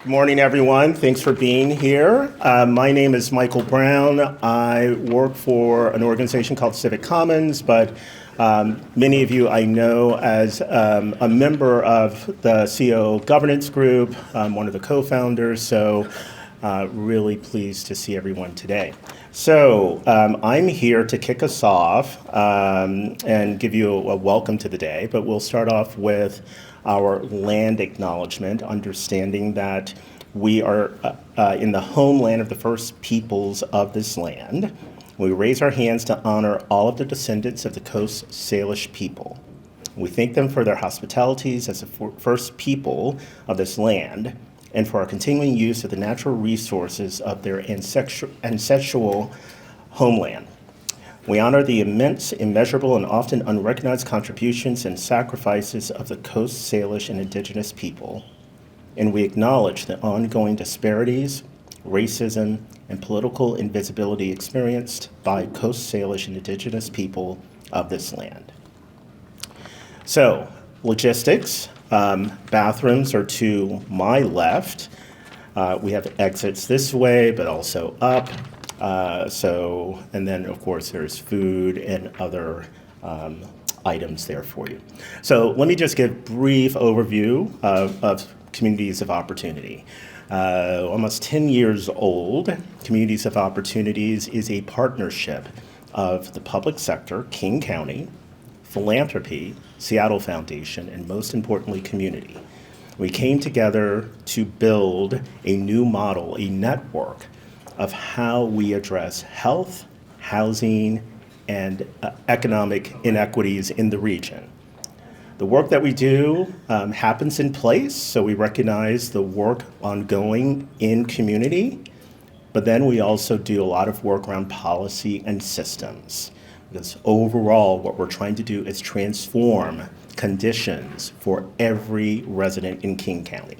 Good morning, everyone. Thanks for being here. My name is Michael Brown. I work for an organization called Civic Commons, but many of you I know as a member of the COO governance group. I'm one of the co-founders, so really pleased to see everyone today. So I'm here to kick us off and give you a welcome to the day, but we'll start off with our land acknowledgement, understanding that we are in the homeland of the first peoples of this land. We raise our hands to honor all of the descendants of the Coast Salish people. We thank them for their hospitalities as the first people of this land and for our continuing use of the natural resources of their ancestral homeland. We honor the immense, immeasurable, and often unrecognized contributions and sacrifices of the Coast Salish and Indigenous people, and we acknowledge the ongoing disparities, racism, and political invisibility experienced by Coast Salish and Indigenous people of this land. So, logistics. Bathrooms are to my left. We have exits this way, but also up. And then of course there's food and other items there for you. So let me just give a brief overview of Communities of Opportunity. Almost 10 years old, Communities of Opportunities is a partnership of the public sector, King County, philanthropy, Seattle Foundation, and most importantly, community. We came together to build a new model, a network of how we address health, housing, and economic inequities in the region. The work that we do happens in place, so we recognize the work ongoing in community, but then we also do a lot of work around policy and systems. Because overall, what we're trying to do is transform conditions for every resident in King County.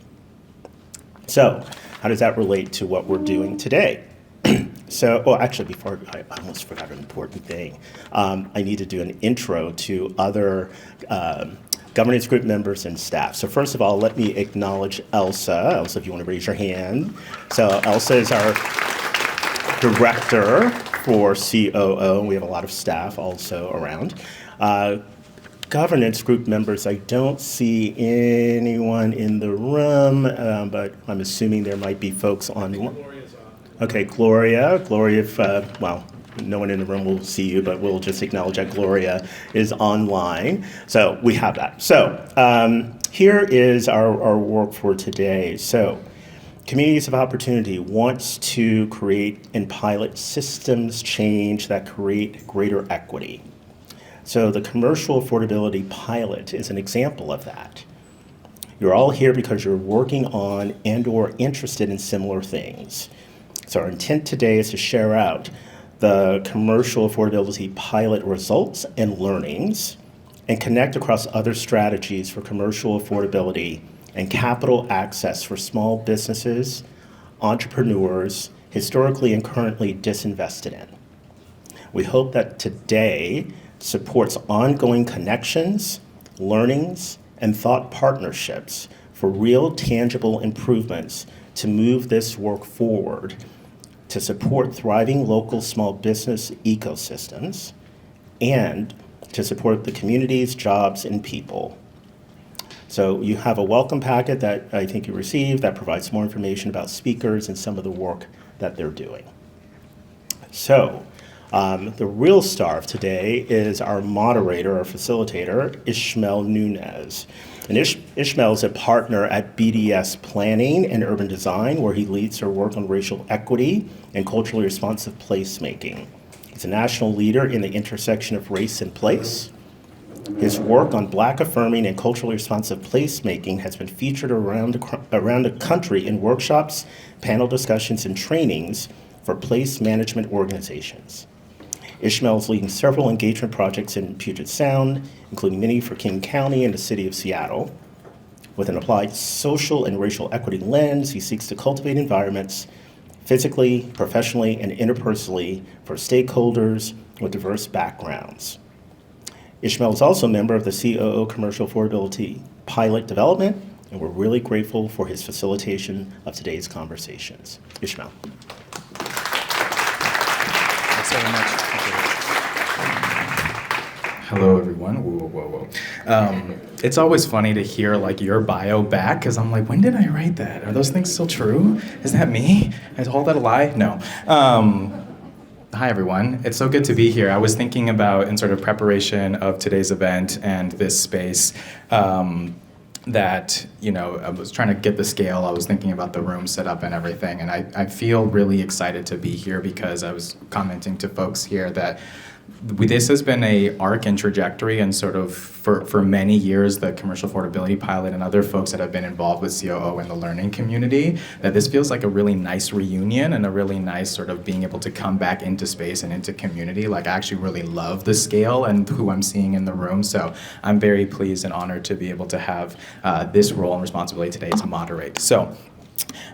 So, how does that relate to what we're doing today? Actually, before I almost forgot an important thing. I need to do an intro to other governance group members and staff. So first of all, let me acknowledge Elsa. Elsa, if you want to raise your hand. So Elsa is our director for COO. We have a lot of staff also around. Governance group members, I don't see anyone in the room, but I'm assuming there might be folks on. Okay, Gloria, if, no one in the room will see you, but we'll just acknowledge that Gloria is online. So we have that. So here is our work for today. So Communities of Opportunity wants to create and pilot systems change that create greater equity. So the commercial affordability pilot is an example of that. You're all here because you're working on and or interested in similar things. So our intent today is to share out the commercial affordability pilot results and learnings and connect across other strategies for commercial affordability and capital access for small businesses, entrepreneurs, historically and currently disinvested in. We hope that today supports ongoing connections, learnings, and thought partnerships for real tangible improvements to move this work forward to support thriving local small business ecosystems and to support the communities, jobs, and people. So you have a welcome packet that I think you received that provides more information about speakers and some of the work that they're doing. So the real star of today is our moderator, our facilitator, Ishmael Nuñez. And Ishmael is a partner at BDS Planning and Urban Design, where he leads their work on racial equity and culturally responsive placemaking. He's a national leader in the intersection of race and place. His work on Black affirming and culturally responsive placemaking has been featured around the country in workshops, panel discussions, and trainings for place management organizations. Ishmael is leading several engagement projects in Puget Sound, including many for King County and the city of Seattle. With an applied social and racial equity lens, he seeks to cultivate environments physically, professionally, and interpersonally for stakeholders with diverse backgrounds. Ishmael is also a member of the COO Commercial Affordability Pilot Development and we're really grateful for his facilitation of today's conversations. Ishmael. Thanks very much. Hello, everyone. Whoa. It's always funny to hear like your bio back, because I'm like, when did I write that? Are those things still true? Is that me? Is all that a lie? No. Hi, everyone. It's so good to be here. I was thinking about, in sort of preparation of today's event and this space, that, I was trying to get the scale. I was thinking about the room set up and everything, and I feel really excited to be here because I was commenting to folks here that this has been a arc and trajectory, and sort of for many years, the commercial affordability pilot and other folks that have been involved with COO and the learning community, that this feels like a really nice reunion and a really nice sort of being able to come back into space and into community. Like, I actually really love the scale and who I'm seeing in the room, so I'm very pleased and honored to be able to have this role and responsibility today to moderate. So.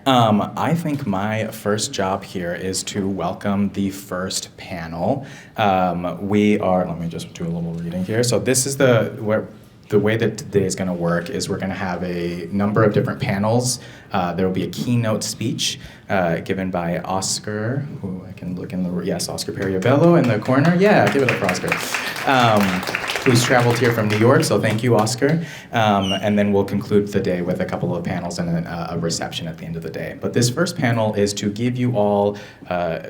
I think my first job here is to welcome the first panel. Let me just do a little reading here. So this is the way that today is going to work is we're going to have a number of different panels. There will be a keynote speech given by Oscar, who I can look in Oscar Perriabello in the corner. Yeah, give it up for Oscar. Who's traveled here from New York, so thank you, Oscar. And then we'll conclude the day with a couple of panels and a reception at the end of the day. But this first panel is to give you all,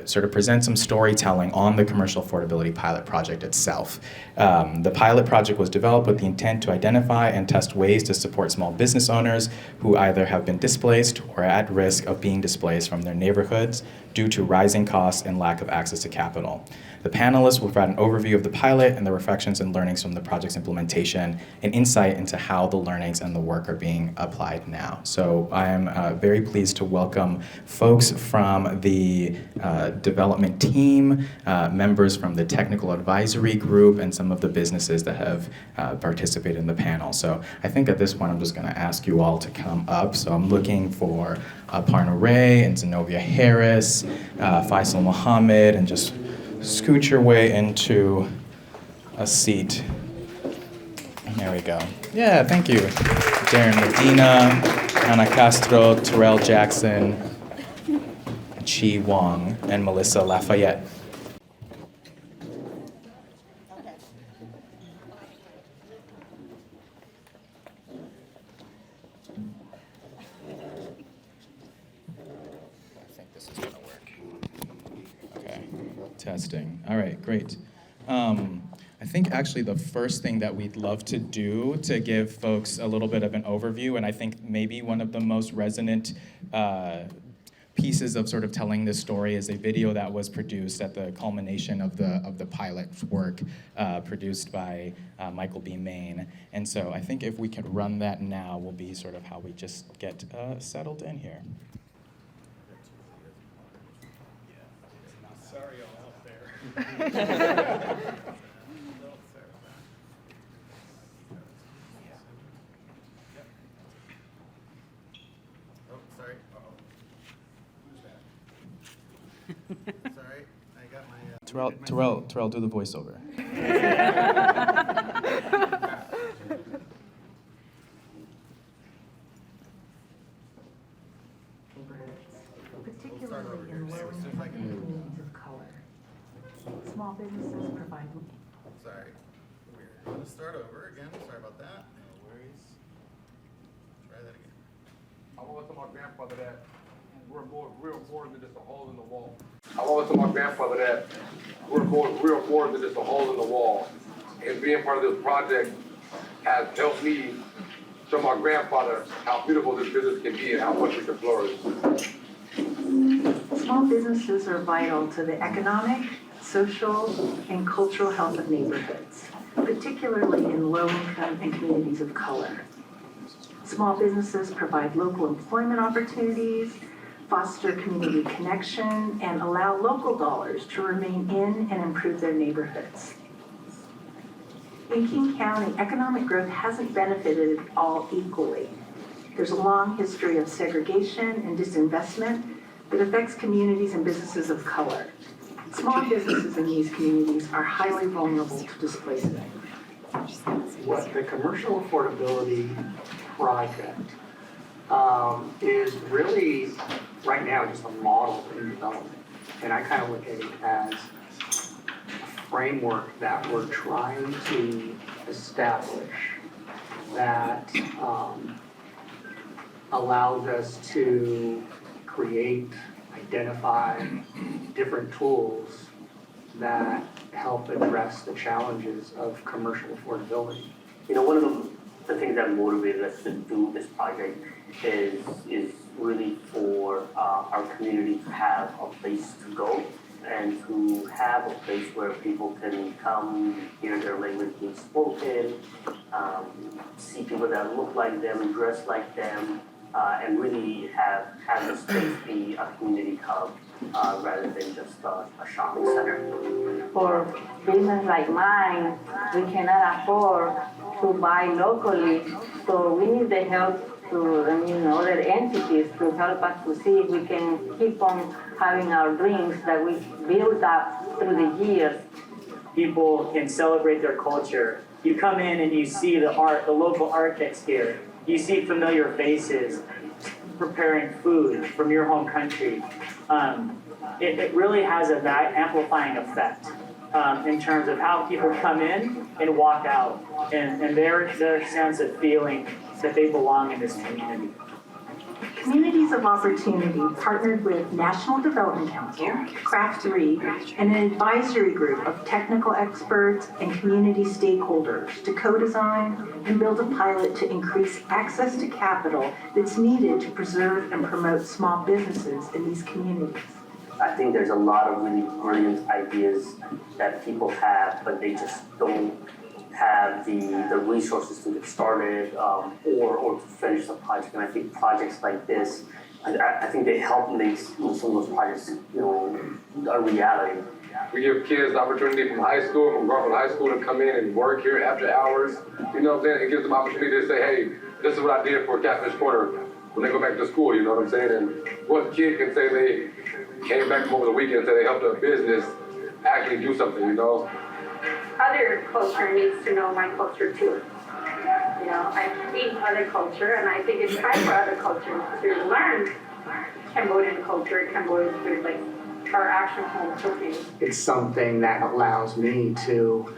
sort of present some storytelling on the commercial affordability pilot project itself. The pilot project was developed with the intent to identify and test ways to support small business owners who either have been displaced or are at risk of being displaced from their neighborhoods due to rising costs and lack of access to capital. The panelists will provide an overview of the pilot and the reflections and learnings from the project's implementation, and insight into how the learnings and the work are being applied now. So I am very pleased to welcome folks from the development team, members from the technical advisory group, and some of the businesses that have participated in the panel. So I think at this point I'm just going to ask you all to come up. So I'm looking for Aparna Rae and Zenovia Harris, Faisal Mohamed, and just scoot your way into a seat. There we go. Yeah, thank you. Darren Medina, Castro, Terrell Jackson, Wong, and Melissa Lafayette. Testing. All right, great. I think actually the first thing that we'd love to do to give folks a little bit of an overview, and I think maybe one of the most resonant pieces of sort of telling this story is a video that was produced at the culmination of the pilot work produced by Michael B. Main. And so I think if we could run that now will be sort of how we just get settled in here. Sorry, all out there. Oh, sorry. Uh-oh. Who's that? Sorry, I got my... Terrell, do the voiceover. Particularly in low-income communities of color. Small businesses provide... Sorry. Weird. I'm going to start over again. Sorry about that. No worries. Try that again. I want to tell my grandfather that we're more than just a hole in the wall. I want to tell my grandfather that we're more than just a hole in the wall. And being part of this project has helped me show my grandfather how beautiful this business can be and how much we can flourish. Small businesses are vital to the economic, social, and cultural health of neighborhoods, particularly in low-income and communities of color. Small businesses provide local employment opportunities, foster community connection, and allow local dollars to remain in and improve their neighborhoods. In King County, economic growth hasn't benefited all equally. There's a long history of segregation and disinvestment that affects communities and businesses of color. Small businesses in these communities are highly vulnerable to displacement. What the commercial affordability project is really, right now, just a model in development. And I kind of look at it as a framework that we're trying to establish that allows us to create, identify different tools that help address the challenges of commercial affordability. You know, one of the things that motivated us to do this project is really for our community to have a place to go and to have a place where people can come, hear their language being spoken, see people that look like them, dress like them, and really have the space be a community hub rather than just a shopping center. For business like mine, we cannot afford to buy locally, so we need the help to other entities to help us to see if we can keep on having our dreams that we built up through the years. People can celebrate their culture. You come in and you see the art, the local architects here. You see familiar faces preparing food from your home country. It really has an amplifying effect in terms of how people come in and walk out and their sense of feeling that they belong in this community. Communities of Opportunity partnered with National Development Council, Craft 3, and an advisory group of technical experts and community stakeholders to co-design and build a pilot to increase access to capital that's needed to preserve and promote small businesses in these communities. I think there's a lot of really brilliant ideas that people have, but they just don't have the resources to get started or to finish the project. And I think projects like this, I think they help make some of those projects, a reality. We give kids the opportunity from high school, from Garfield High School, to come in and work here after hours. You know what I'm saying? It gives them opportunity to say, hey, this is what I did for Catfish Corner when they go back to school, you know what I'm saying? And what kid can say they came back from over the weekend and say they helped a business actually do something, you know? Other culture needs to know my culture too. I speak other culture, and I think it's time for other cultures to learn Cambodian culture, Cambodian food, like our actual home cooking. It's something that allows me to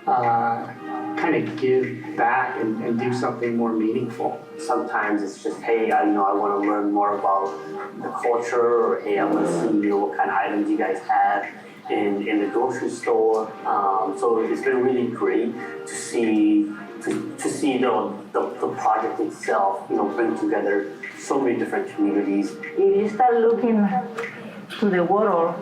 kind of give back and do something more meaningful. Sometimes it's just, hey, I want to learn more about the culture, or hey, I want to see what kind of items you guys have in the grocery store. So it's been really great to see the project itself, bring together so many different communities. If you start looking to the world,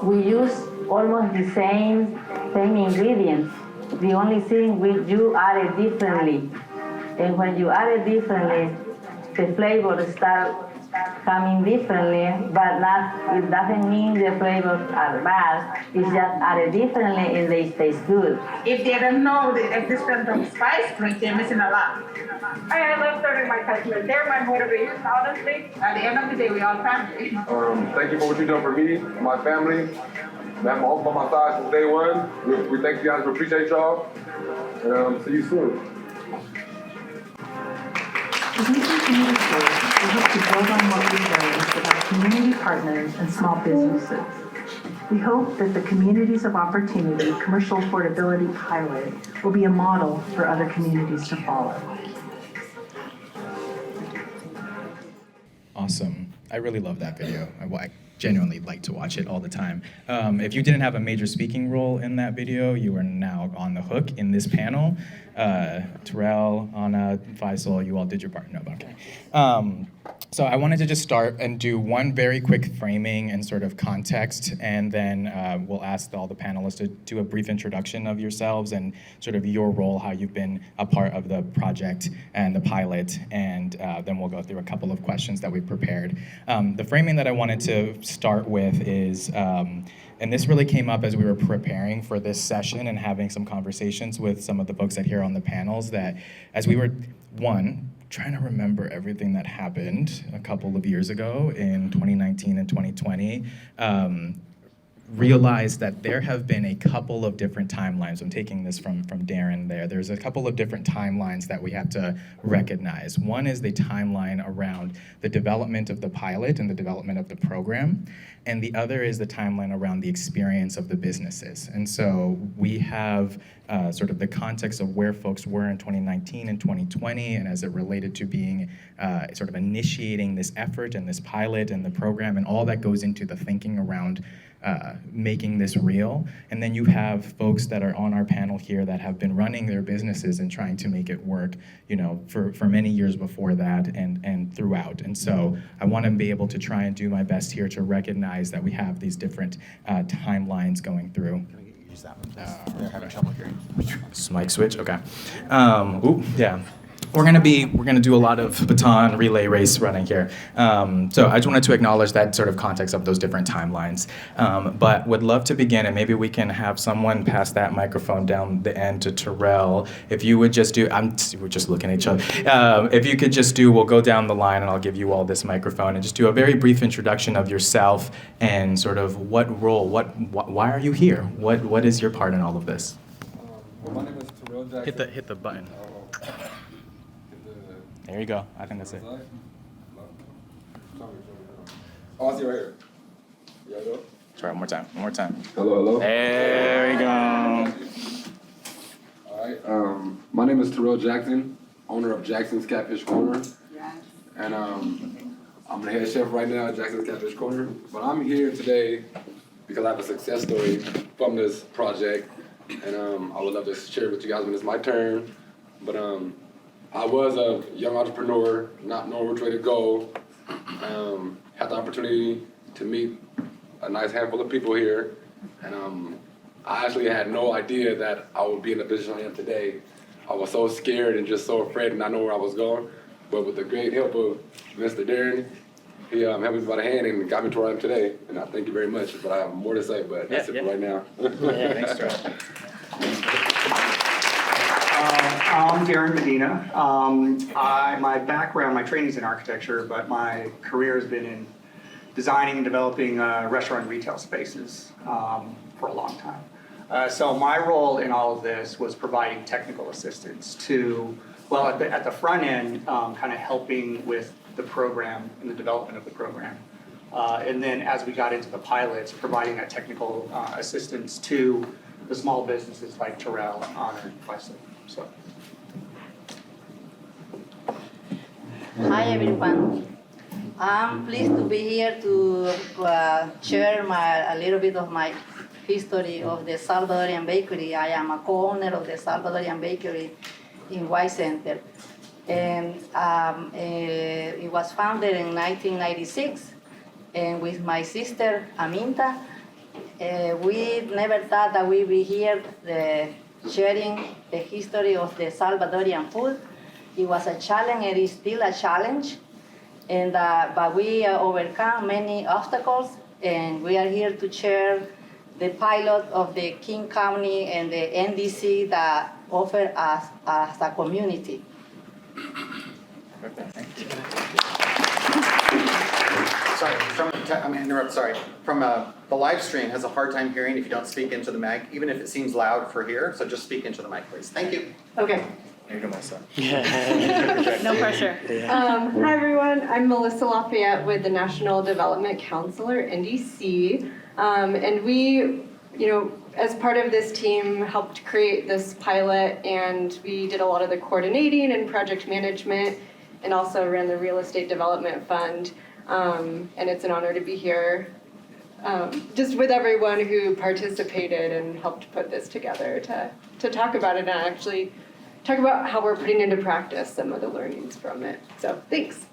we use almost the same ingredients. The only thing you add it differently. And when you add it differently, the flavors start coming differently, but it doesn't mean the flavors are bad. It's just added differently and they taste good. If they don't know the existence of spice drink, they're missing a lot. I love serving my customers. They're my motivation, honestly. At the end of the day, we all family. Thank you for what you've done for me, my family. I have my uncle on my side since day one. We thank you guys. We appreciate y'all. See you soon. As we continue to grow, we hope to build on what we learned with our community partners and small businesses. We hope that the Communities of Opportunity Commercial Affordability Pilot will be a model for other communities to follow. Awesome. I really love that video. I genuinely like to watch it all the time. If you didn't have a major speaking role in that video, you are now on the hook in this panel. Terrell, Anna, Faisal, you all did your part. No, but okay. So I wanted to just start and do one very quick framing and sort of context, and then we'll ask all the panelists to do a brief introduction of yourselves and sort of your role, how you've been a part of the project and the pilot, and then we'll go through a couple of questions that we've prepared. The framing that I wanted to start with is, and this really came up as we were preparing for this session and having some conversations with some of the folks that here on the panels, that as we were, trying to remember everything that happened a couple of years ago in 2019 and 2020, realized that there have been a couple of different timelines. I'm taking this from Darren there. There's a couple of different timelines that we have to recognize. One is the timeline around the development of the pilot and the development of the program, and the other is the timeline around the experience of the businesses. And so we have sort of the context of where folks were in 2019 and 2020, and as it related to being sort of initiating this effort and this pilot and the program and all that goes into the thinking around making this real. And then you have folks that are on our panel here that have been running their businesses and trying to make it work, for many years before that and throughout. And so I want to be able to try and do my best here to recognize that we have these different timelines going through. Can we use that one, please? They're having trouble hearing. This mic switch, okay. Yeah. We're gonna do a lot of baton relay race running here. So I just wanted to acknowledge that sort of context of those different timelines. But would love to begin, and maybe we can have someone pass that microphone down the end to Terrell. If you would just do, we're just looking at each other. If you could just do, we'll go down the line and I'll give you all this microphone and just do a very brief introduction of yourself and sort of what role, why are you here? What is your part in all of this? Well, my name is Terrell Jackson. Hit the button. There you go. I think that's it. Oh, I see right here. Yeah, go. Try one more time. Hello. There we go. All right. My name is Terrell Jackson, owner of Jackson's Catfish Corner. Yes. And I'm the head chef right now at Jackson's Catfish Corner. But I'm here today because I have a success story from this project, and I would love to share it with you guys when it's my turn. But I was a young entrepreneur, not knowing which way to go. Had the opportunity to meet a nice handful of people here, and I actually had no idea that I would be in the position I am today. I was so scared and just so afraid and not know where I was going. But with the great help of Mr. Darren, he helped me by the hand and got me to where I am today. And I thank you very much. But I have more to say, but that's it for right now. Thanks, Terrell. I'm Darren Medina. My background, my training is in architecture, but my career has been in designing and developing restaurant and retail spaces for a long time. So my role in all of this was providing technical assistance to, well, at the front end, kind of helping with the program and the development of the program. And then as we got into the pilots, providing that technical assistance to the small businesses like Terrell, and Faisal. So. Hi everyone. I'm pleased to be here to share a little bit of my history of the Salvadorean Bakery. I am a co-owner of the Salvadorean Bakery in Y Center. And it was founded in 1996. And with my sister, Aminta, we never thought that we'd be here sharing the history of the Salvadorian food. It was a challenge, it is still a challenge, and but we overcome many obstacles, and we are here to share the pilot of the King County and the NDC that offer us as a community. Sorry, I'm gonna interrupt, sorry. From the live stream has a hard time hearing if you don't speak into the mic, even if it seems loud for here, so just speak into the mic, please. Thank you. Okay. Here you go, Melissa. No pressure. Hi everyone, I'm Melissa Lafayette with the National Development Counselor, NDC. And we, as part of this team, helped create this pilot, and we did a lot of the coordinating and project management, and also ran the Real Estate Development Fund. And it's an honor to be here just with everyone who participated and helped put this together to talk about it and actually talk about how we're putting into practice some of the learnings from it. So thanks.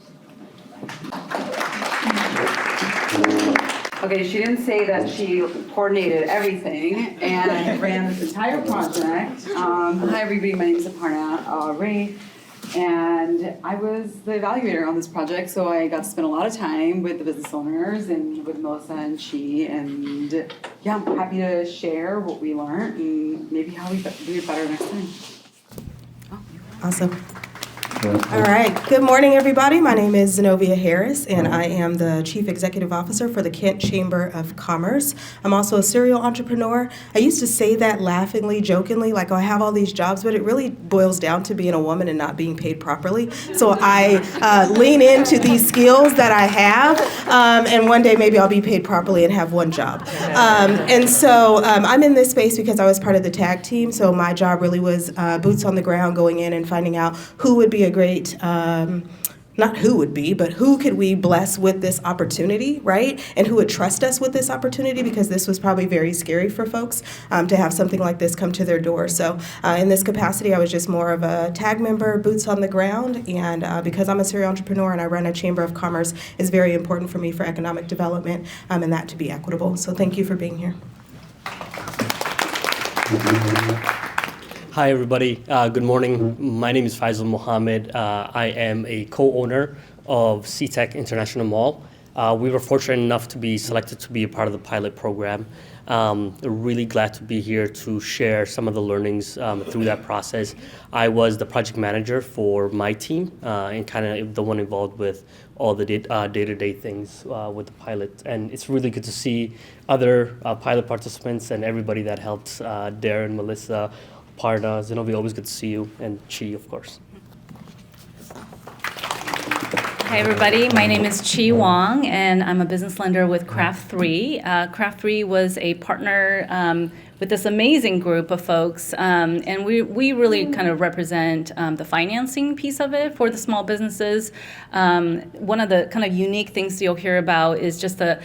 Okay, she didn't say that she coordinated everything and ran this entire project. Hi everybody, my name is Aparna Rae, and I was the evaluator on this project, so I got to spend a lot of time with the business owners and with Melissa and she, and yeah, I'm happy to share what we learned and maybe how we do it better next time. Awesome. All right. Good morning, everybody. My name is Zenovia Harris, and I am the Chief Executive Officer for the Kent Chamber of Commerce. I'm also a serial entrepreneur. I used to say that laughingly, jokingly, like, oh, I have all these jobs, but it really boils down to being a woman and not being paid properly. So I lean into these skills that I have, and one day maybe I'll be paid properly and have one job. And so I'm in this space because I was part of the tag team, so my job really was boots on the ground, going in and finding out who would be a great, not who would be, but who could we bless with this opportunity, right? And who would trust us with this opportunity, because this was probably very scary for folks to have something like this come to their door. So in this capacity, I was just more of a tag member, boots on the ground, and because I'm a serial entrepreneur and I run a chamber of commerce, it's very important for me for economic development and that to be equitable. So thank you for being here. Hi, everybody. Good morning. My name is Faisal Mohamed. I am a co-owner of SeaTac International Mall. We were fortunate enough to be selected to be a part of the pilot program. Really glad to be here to share some of the learnings through that process. I was the project manager for my team and kind of the one involved with all the day-to-day things with the pilot. And it's really good to see other pilot participants and everybody that helped, Darren, Melissa, Aparna, Zenovia, always good to see you, and Chi, of course. Hi, everybody. My name is Chi Wong, and I'm a business lender with Craft 3. Craft 3 was a partner with this amazing group of folks, and we really kind of represent the financing piece of it for the small businesses. One of the kind of unique things you'll hear about is just the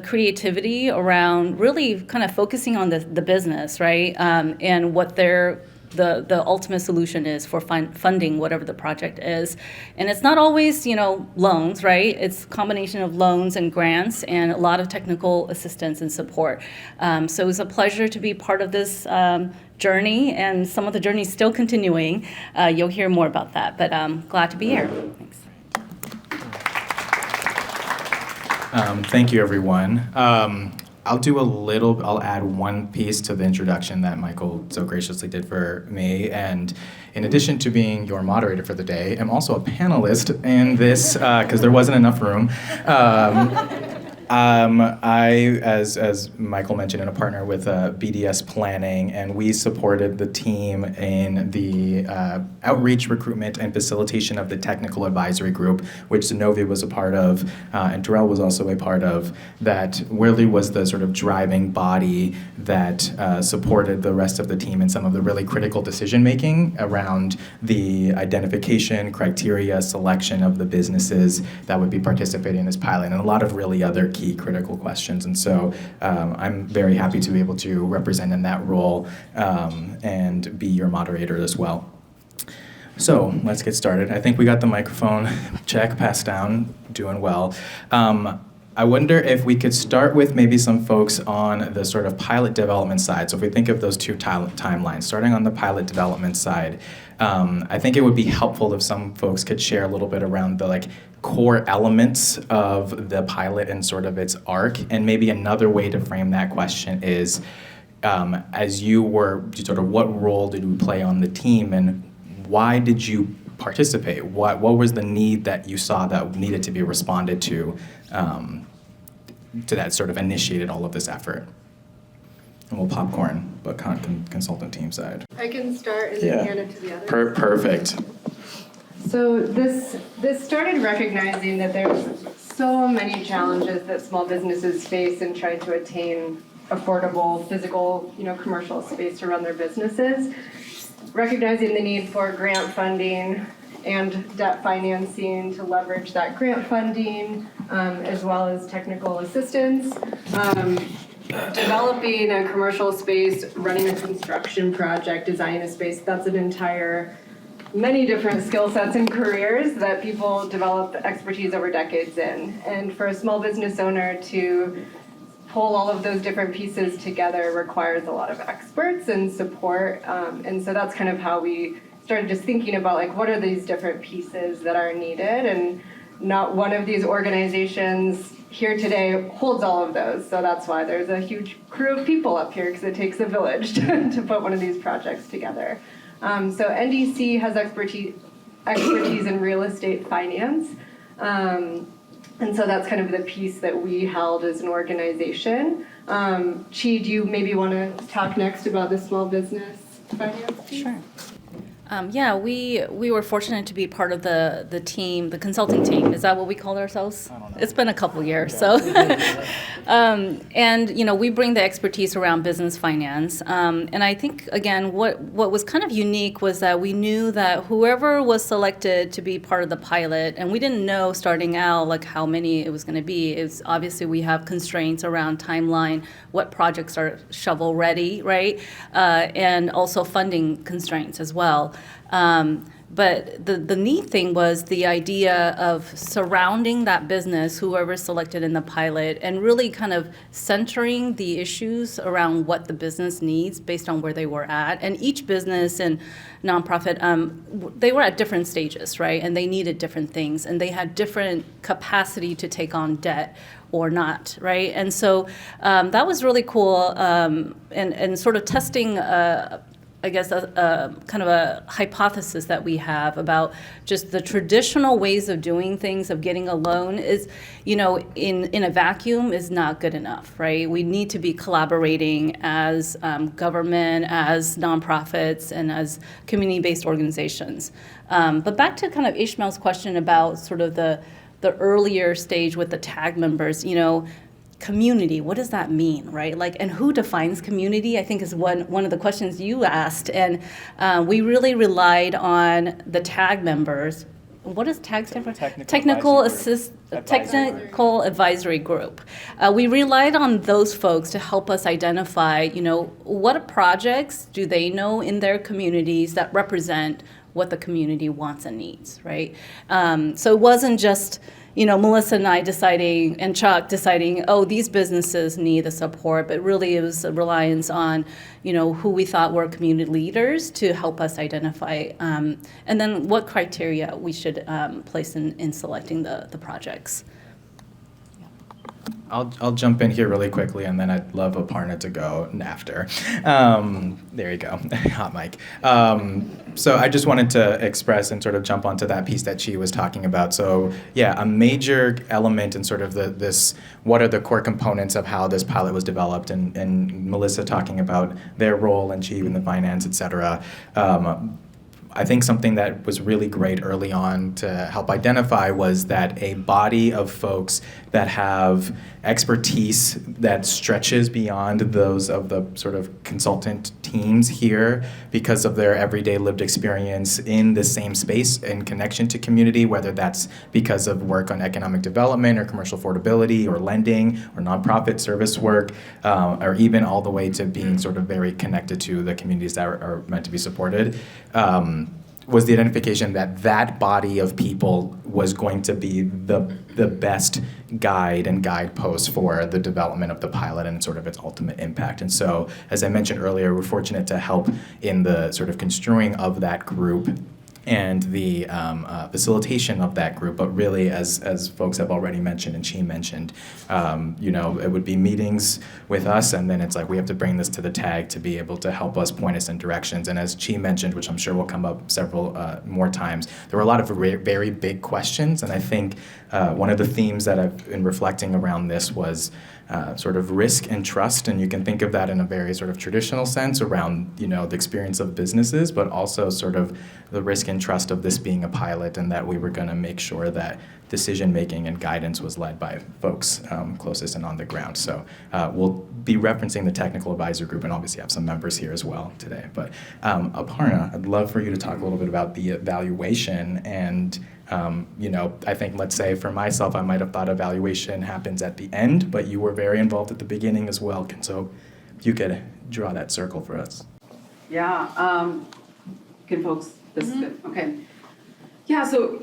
creativity around really kind of focusing on the business, right? And what the ultimate solution is for funding whatever the project is. And it's not always, loans, right? It's a combination of loans and grants and a lot of technical assistance and support. So it's a pleasure to be part of this journey, and some of the journey is still continuing. You'll hear more about that, but I'm glad to be here. Thanks. Thank you, everyone. I'll add one piece to the introduction that Michael so graciously did for me. And in addition to being your moderator for the day, I'm also a panelist in this, because there wasn't enough room. I, as Michael mentioned, am a partner with BDS Planning, and we supported the team in the outreach, recruitment, and facilitation of the technical advisory group, which Zenovia was a part of, and Terrell was also a part of, that really was the sort of driving body that supported the rest of the team in some of the really critical decision-making around the identification, criteria, selection of the businesses that would be participating in this pilot, and a lot of really other key critical questions. And so I'm very happy to be able to represent in that role and be your moderator as well. So let's get started. I think we got the microphone check passed down, doing well. I wonder if we could start with maybe some folks on the sort of pilot development side. So if we think of those two timelines, starting on the pilot development side, I think it would be helpful if some folks could share a little bit around the core elements of the pilot and sort of its arc. And maybe another way to frame that question is, as you were, sort of what role did you play on the team, and why did you participate? What was the need that you saw that needed to be responded to that sort of initiated all of this effort? And we'll popcorn, but consultant team side. I can start and then hand it to the other. Perfect. So this started recognizing that there's so many challenges that small businesses face in trying to attain affordable physical, commercial space to run their businesses. Recognizing the need for grant funding and debt financing to leverage that grant funding, as well as technical assistance. Developing a commercial space, running a construction project, designing a space, that's an entire, many different skill sets and careers that people develop expertise over decades in. And for a small business owner to pull all of those different pieces together requires a lot of experts and support. And so that's kind of how we started just thinking about what are these different pieces that are needed, and not one of these organizations here today holds all of those. So that's why there's a huge crew of people up here, because it takes a village to put one of these projects together. So NDC has expertise expertise in real estate finance. And so that's kind of the piece that we held as an organization. Chi, do you maybe want to talk next about the small business finance piece? Sure. Yeah, we were fortunate to be part of the team, the consulting team. Is that what we called ourselves? I don't know. It's been a couple years, so. And we bring the expertise around business finance. And I think again, what was kind of unique was that we knew that whoever was selected to be part of the pilot, and we didn't know starting out like how many it was going to be. It's obviously we have constraints around timeline, what projects are shovel ready, right, and also funding constraints as well. But the neat thing was the idea of surrounding that business, whoever's selected in the pilot, and really kind of centering the issues around what the business needs based on where they were at. And each business and nonprofit, they were at different stages, right? And they needed different things, and they had different capacity to take on debt or not, right? And so that was really cool, and sort of testing I guess a kind of a hypothesis that we have about just the traditional ways of doing things, of getting a loan is, in a vacuum is not good enough, right? We need to be collaborating as government, as nonprofits, and as community-based organizations. But back to kind of Ishmael's question about sort of the earlier stage with the TAG members, community, what does that mean, right? Like, and who defines community, I think is one of the questions you asked. And we really relied on the TAG members. What does TAG stand for? Technical Advisory Group. We relied on those folks to help us identify, what projects do they know in their communities that represent what the community wants and needs, right? So it wasn't just Melissa and I deciding, and Chuck deciding, these businesses need the support, but really it was a reliance on, who we thought were community leaders to help us identify, and then what criteria we should place in selecting the projects. I'll jump in here really quickly, and then I'd love Aparna to go after. There you go, hot mic. So I just wanted to express and sort of jump onto that piece that Chi was talking about. So yeah, a major element in sort of this, what are the core components of how this pilot was developed, and Melissa talking about their role and Chi in the finance, et cetera. I think something that was really great early on to help identify was that a body of folks that have expertise that stretches beyond those of the sort of consultant teams here because of their everyday lived experience in the same space and connection to community, whether that's because of work on economic development or commercial affordability or lending or nonprofit service work, or even all the way to being sort of very connected to the communities that are meant to be supported. Was the identification that body of people was going to be the best guide and guidepost for the development of the pilot and sort of its ultimate impact. And so, as I mentioned earlier, we're fortunate to help in the sort of construing of that group and the facilitation of that group. But really, as folks have already mentioned and Chi mentioned, it would be meetings with us, and then it's like we have to bring this to the TAG to be able to help us point us in directions. And as Chi mentioned, which I'm sure will come up several more times, there were a lot of very big questions, and I think one of the themes that I've been reflecting around this was sort of risk and trust, and you can think of that in a very sort of traditional sense around the experience of businesses, but also sort of the risk and trust of this being a pilot, and that we were going to make sure that decision making and guidance was led by folks closest and on the ground. So we'll be referencing the technical advisor group, and obviously have some members here as well today. But Aparna, I'd love for you to talk a little bit about the evaluation and I think, let's say for myself, I might have thought evaluation happens at the end, but you were very involved at the beginning as well. So if you could draw that circle for us. Yeah, can folks, this is good, okay. Yeah, so,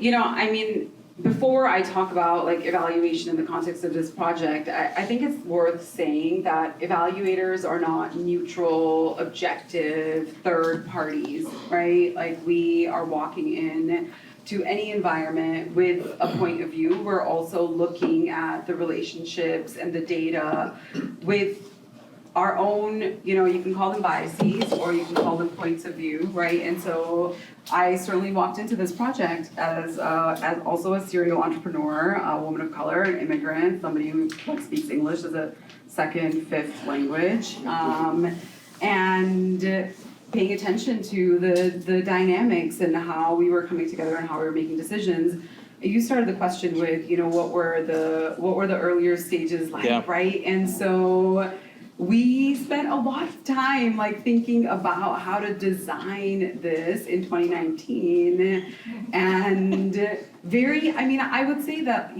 before I talk about evaluation in the context of this project, I think it's worth saying that evaluators are not neutral, objective, third parties, right? We are walking in to any environment with a point of view. We're also looking at the relationships and the data with our own, you can call them biases or you can call them points of view, right? And so I certainly walked into this project as also a serial entrepreneur, a woman of color, an immigrant, somebody who speaks English as a second, fifth language, and paying attention to the dynamics and how we were coming together and how we were making decisions. You started the question with, what were the earlier stages like, right? And so we spent a lot of time thinking about how to design this in 2019, and I would say that,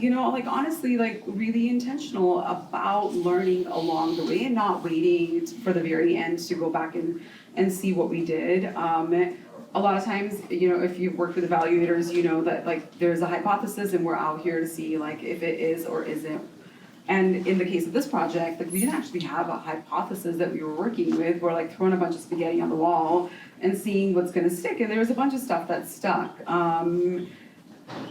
honestly, really intentional about learning along the way and not waiting for the very end to go back and see what we did. A lot of times, if you've worked with evaluators, you know that there's a hypothesis and we're out here to see if it is or isn't. And in the case of this project, we didn't actually have a hypothesis that we were working with. We're throwing a bunch of spaghetti on the wall and seeing what's going to stick. And there was a bunch of stuff that stuck.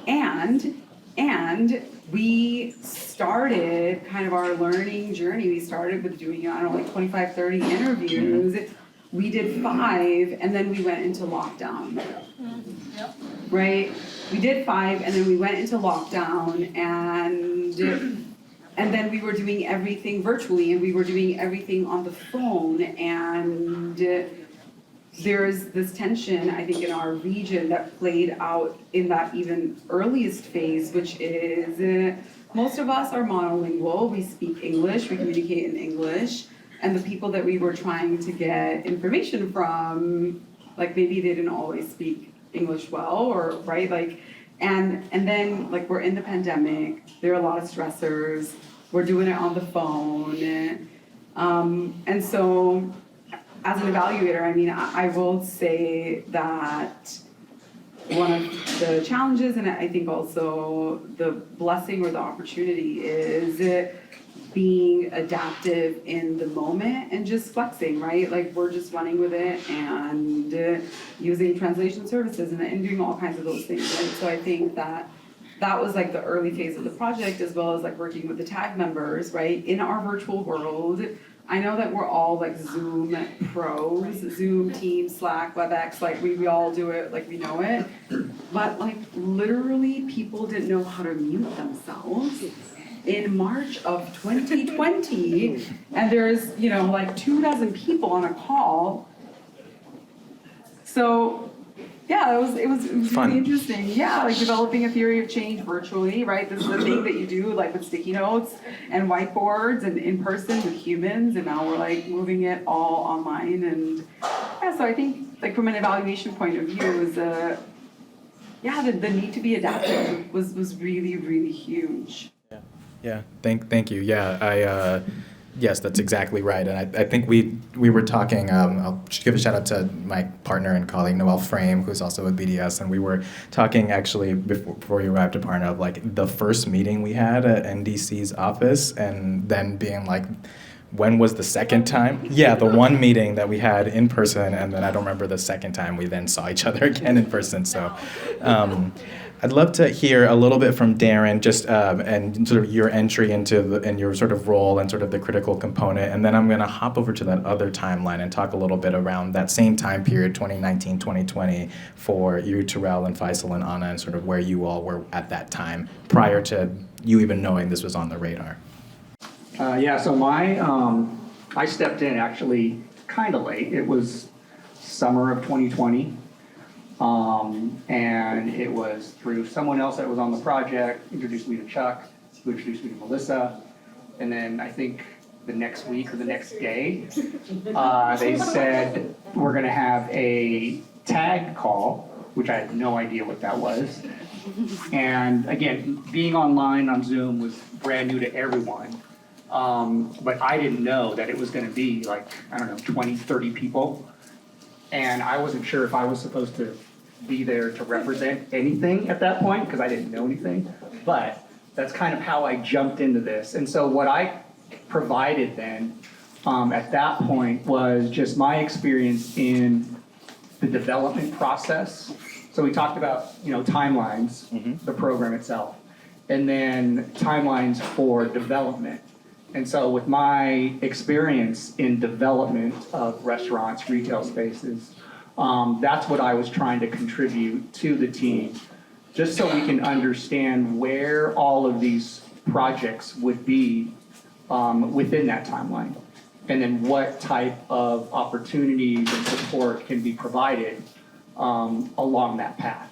And we started kind of our learning journey. We started with doing, 25, 30 interviews. We did 5, and then we went into lockdown. Right? We did 5, and then we went into lockdown, and then we were doing everything virtually, and we were doing everything on the phone, and there's this tension, I think, in our region that played out in that even earliest phase, which is most of us are monolingual. We speak English, we communicate in English, and the people that we were trying to get information from, maybe they didn't always speak English well, or right, and then we're in the pandemic. There are a lot of stressors. We're doing it on the phone, and so as an evaluator, I will say that one of the challenges, and I think also the blessing or the opportunity, is being adaptive in the moment and just flexing, right? We're just running with it and using translation services and doing all kinds of those things, right? So I think that was the early phase of the project, as well as working with the TAG members, right? In our virtual world, I know that we're all Zoom pros, Zoom, Teams, Slack, WebEx, we all do it, we know it. But literally people didn't know how to mute themselves in March of 2020, and there's 24 people on a call. So yeah, it was really interesting. Yeah, developing a theory of change virtually, right? This is the thing that you do with sticky notes and whiteboards and in person with humans, and now we're moving it all online. And yeah, so I think from an evaluation point of view, is the need to be adaptive was really, really huge. Yeah. Thank you. Yeah, yes, that's exactly right. And I think we were talking, I'll give a shout out to my partner and colleague, Noel Frame, who's also with BDS, and we were talking actually before you arrived, Aparna, of the first meeting we had at NDC's office, and then being when was the second time? Yeah, the one meeting that we had in person, and then I don't remember the second time we then saw each other again in person. So I'd love to hear a little bit from Darren, just and sort of your entry into and your sort of role and sort of the critical component, and then I'm going to hop over to that other timeline and talk a little bit around that same time period, 2019, 2020, for you, Terrell, and Faisal and Anna, and sort of where you all were at that time, prior to you even knowing this was on the radar. So I stepped in actually kind of late. It was summer of 2020. And it was through someone else that was on the project, introduced me to Chuck, who introduced me to Melissa. And then I think the next week or the next day, they said, we're gonna have a tag call, which I had no idea what that was. And again, being online on Zoom was brand new to everyone. But I didn't know that it was gonna be 20, 30 people. And I wasn't sure if I was supposed to be there to represent anything at that point, because I didn't know anything. But that's kind of how I jumped into this. And so what I provided then at that point was just my experience in the development process. So we talked about, timelines, the program itself, and then timelines for development. And so with my experience in development of restaurants, retail spaces, that's what I was trying to contribute to the team, just so we can understand where all of these projects would be within that timeline. And then what type of opportunities and support can be provided along that path.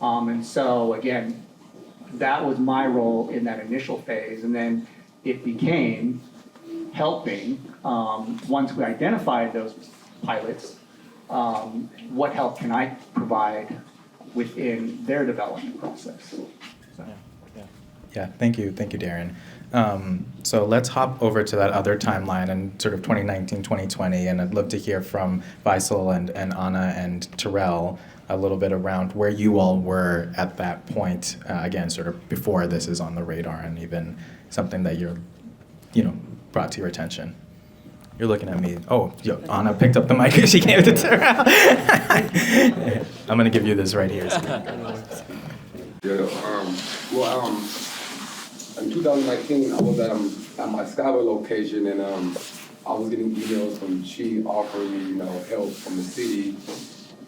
And so again, that was my role in that initial phase. And then it became helping, once we identified those pilots, what help can I provide within their development process. So. Yeah, thank you, Darren. So let's hop over to that other timeline and sort of 2019, 2020, and I'd love to hear from Faisal and Anna and Terrell a little bit around where you all were at that point, again, sort of before this is on the radar and even something that you're, brought to your attention. You're looking at me. Oh, Anna picked up the mic. She gave it to Terrell. I'm going to give you this right here. In 2019, I was at my Skyway location, and I was getting emails from Chi offering me, help from the city.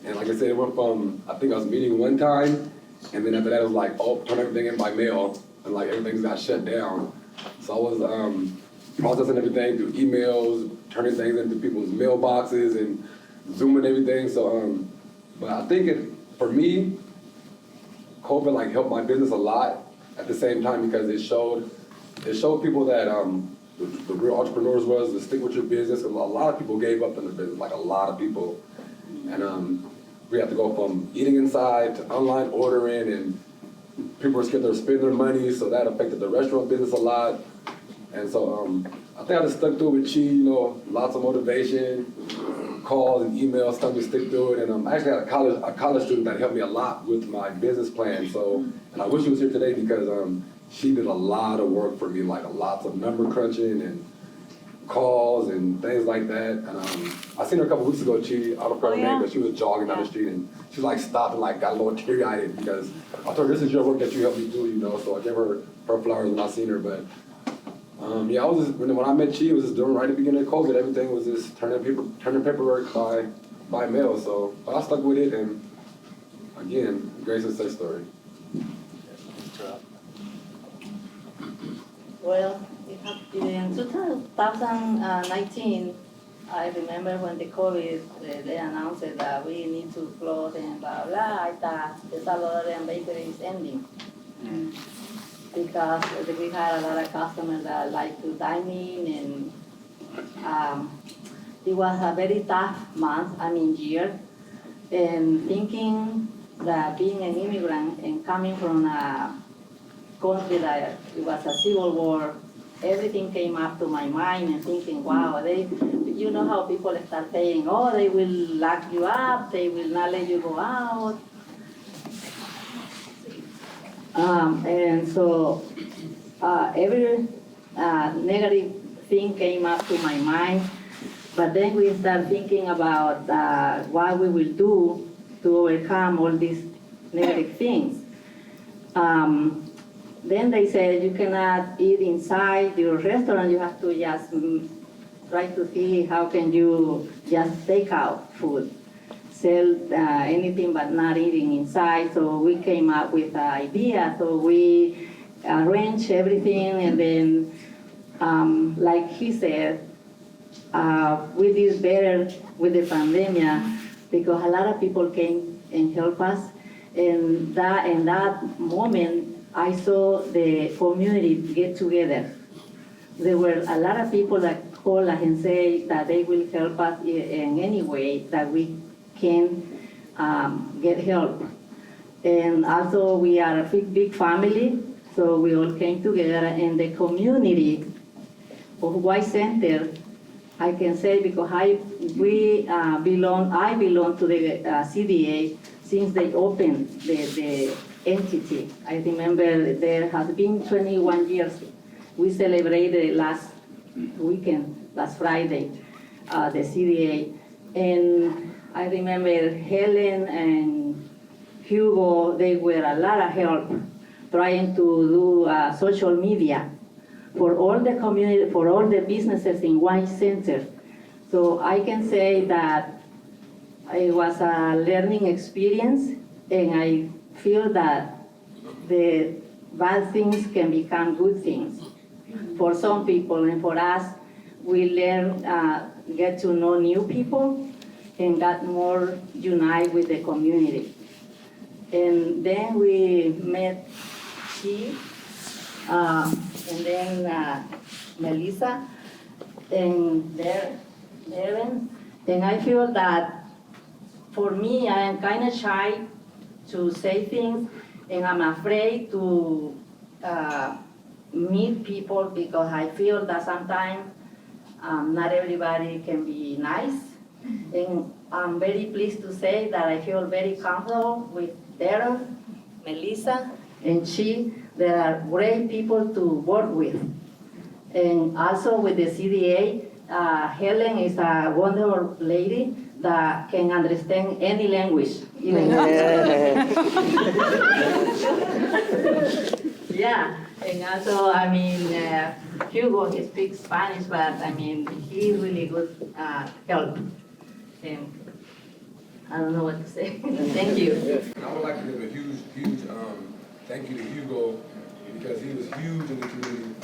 And like I said, it went from, I think I was meeting one time, and then after that it was like, oh, turn everything in by mail, and like everything got shut down. So I was processing everything through emails, turning things into people's mailboxes, and Zooming everything. So, but I think for me, COVID helped my business a lot at the same time, because it showed people that the real entrepreneurs was to stick with your business. A lot of people gave up in the business, like a lot of people. And we had to go from eating inside to online ordering, and people were scared to spend their money, so that affected the restaurant business a lot. And so I think I just stuck through it with Chi, lots of motivation, calls and emails, stuff to stick through it. And I actually had a college student that helped me a lot with my business plan. So, and I wish she was here today, because she did a lot of work for me, like lots of number crunching and calls and things like that. And I seen her a couple weeks ago, Chi, I don't know her name, but she was jogging down the street, and she stopped and got a little teary-eyed, because I told her, this is your work that you helped me do, so I gave her flowers when I seen her. But I was just, when I met Chi, it was just doing right at the beginning of COVID. Everything was just turning paperwork by mail. So, but I stuck with it, and again, great success story. Well, in 2019, I remember when the COVID, they announced that we need to close and blah, blah. I thought the Salvadorean Bakery is ending. Because we had a lot of customers that like to dine in, and it was a very tough year. And thinking that being an immigrant and coming from a country that it was a civil war, everything came up to my mind, and thinking, wow, you know how people start saying, oh, they will lock you up, they will not let you go out. And so every negative thing came up to my mind, but then we start thinking about what we will do to overcome all these negative things. Then they said you cannot eat inside your restaurant, you have to just try to see how can you just take out food. Sell anything but not eating inside. So we came up with an idea. So we arranged everything, and then, like he said, we did better with the pandemic because a lot of people came and helped us. And in that moment, I saw the community get together. There were a lot of people that called us and say that they will help us in any way that we can get help. And also we are a big family, so we all came together, and the community of White Center, I can say because I belong to the CDA since they opened the entity. I remember there has been 21 years. We celebrated last weekend, last Friday, the CDA. And I remember Helen and Hugo, they were a lot of help trying to do social media for all the community, for all the businesses in one center. So I can say that it was a learning experience, and I feel that the bad things can become good things for some people, and for us, we learn, get to know new people, and got more unite with the community. And then we met Chi, and then Melissa, and Darren. And I feel that for me, I am kind of shy to say things, and I'm afraid to meet people because I feel that sometimes not everybody can be nice. And I'm very pleased to say that I feel very comfortable with Darren, Melissa, and Chi. They are great people to work with. And also with the CDA, Helen is a wonderful lady that can understand any language, even yeah, and also, I mean, Hugo, he speaks Spanish, but I mean, he's really good help. And I don't know what to say. Thank you. And I would like to give a huge thank you to Hugo, because he was huge in the community.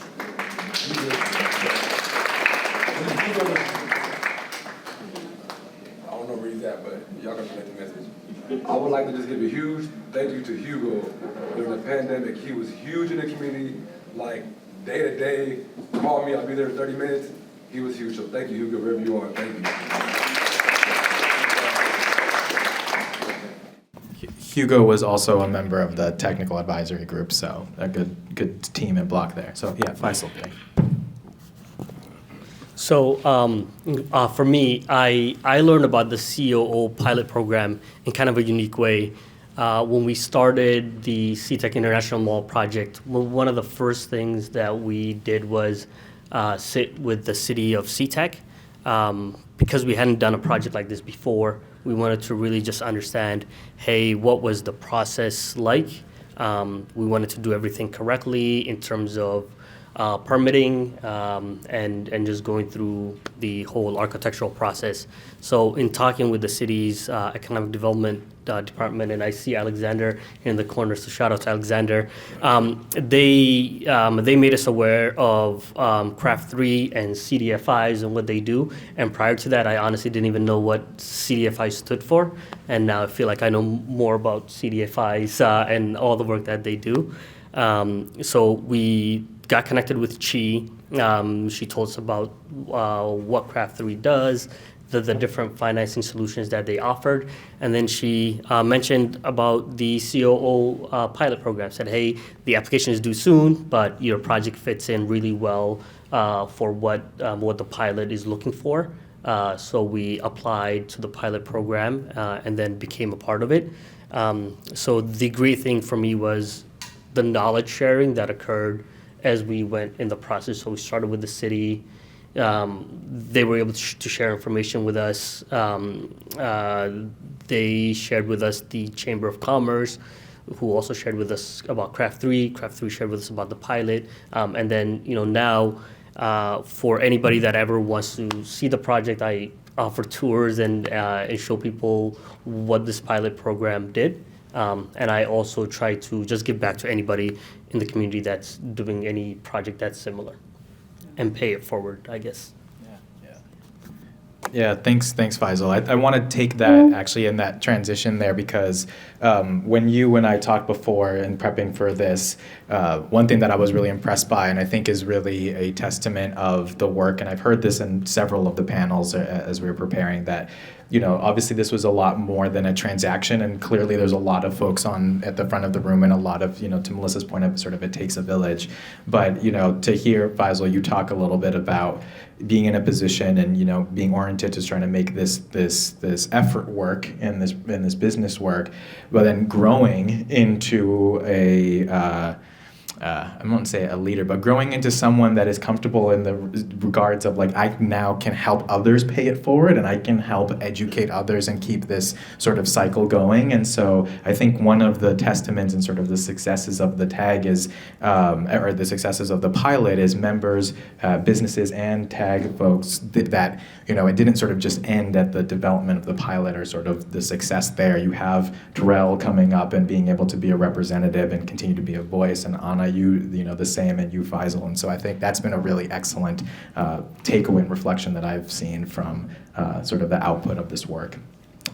I don't know where he's at, but y'all can relate the message. I would like to just give a huge thank you to Hugo. During the pandemic, he was huge in the community, like day to day. Call me, I'll be there in 30 minutes. He was huge, so thank you, Hugo, wherever you are. Thank you. Hugo was also a member of the technical advisory group, so a good team and block there. So yeah, Faisal. So for me, I learned about the COO pilot program in kind of a unique way. When we started the SeaTac International Mall project, one of the first things that we did was sit with the city of SeaTac. Because we hadn't done a project like this before, we wanted to really just understand, hey, what was the process like? We wanted to do everything correctly in terms of permitting and just going through the whole architectural process. So in talking with the city's economic development department, and I see Alexander in the corner, so shout out to Alexander. They made us aware of Craft 3 and CDFIs and what they do. And prior to that, I honestly didn't even know what CDFI stood for. And now I feel like I know more about CDFIs and all the work that they do. So we got connected with Chi. She told us about what Craft 3 does, the different financing solutions that they offered. And then she mentioned about the COO pilot program, said, hey, the application is due soon, but your project fits in really well for what the pilot is looking for. So we applied to the pilot program and then became a part of it. So the great thing for me was the knowledge sharing that occurred as we went in the process. So we started with the city. They were able to share information with us. They shared with us the Chamber of Commerce, who also shared with us about Craft 3. Craft 3 shared with us about the pilot. And then, now for anybody that ever wants to see the project, I offer tours and show people what this pilot program did. And I also try to just give back to anybody in the community that's doing any project that's similar and pay it forward, I guess. Yeah, thanks, Faisal. I want to take that actually in that transition there, because when you and I talked before in prepping for this, one thing that I was really impressed by, and I think is really a testament of the work, and I've heard this in several of the panels as we were preparing, that obviously this was a lot more than a transaction, and clearly there's a lot of folks at the front of the room, and a lot of, to Melissa's point of sort of it takes a village. But, to hear, Faisal, you talk a little bit about being in a position and, being oriented to trying to make this effort work and this business work, but then growing into I won't say a leader, but growing into someone that is comfortable in the regards of like, I now can help others pay it forward and I can help educate others and keep this sort of cycle going. And so I think one of the testaments and sort of the successes of the tag is, or the successes of the pilot is members, businesses and tag folks that, you know, it didn't sort of just end at the development of the pilot or sort of the success there. You have Terrell coming up and being able to be a representative and continue to be a voice, and Anna, you know, the same, and you, Faisal. And so I think that's been a really excellent takeaway and reflection that I've seen from sort of the output of this work.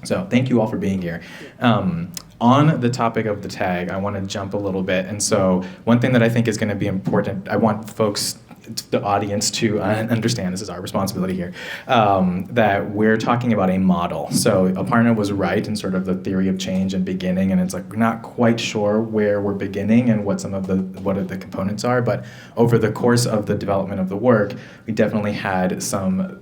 So thank you all for being here. On the topic of the tag, I want to jump a little bit. And so one thing that I think is going to be important, I want folks, the audience, to understand, this is our responsibility here, that we're talking about a model. So Aparna was right in sort of the theory of change and beginning, and it's like we're not quite sure where we're beginning and what the components are, but over the course of the development of the work, we definitely had some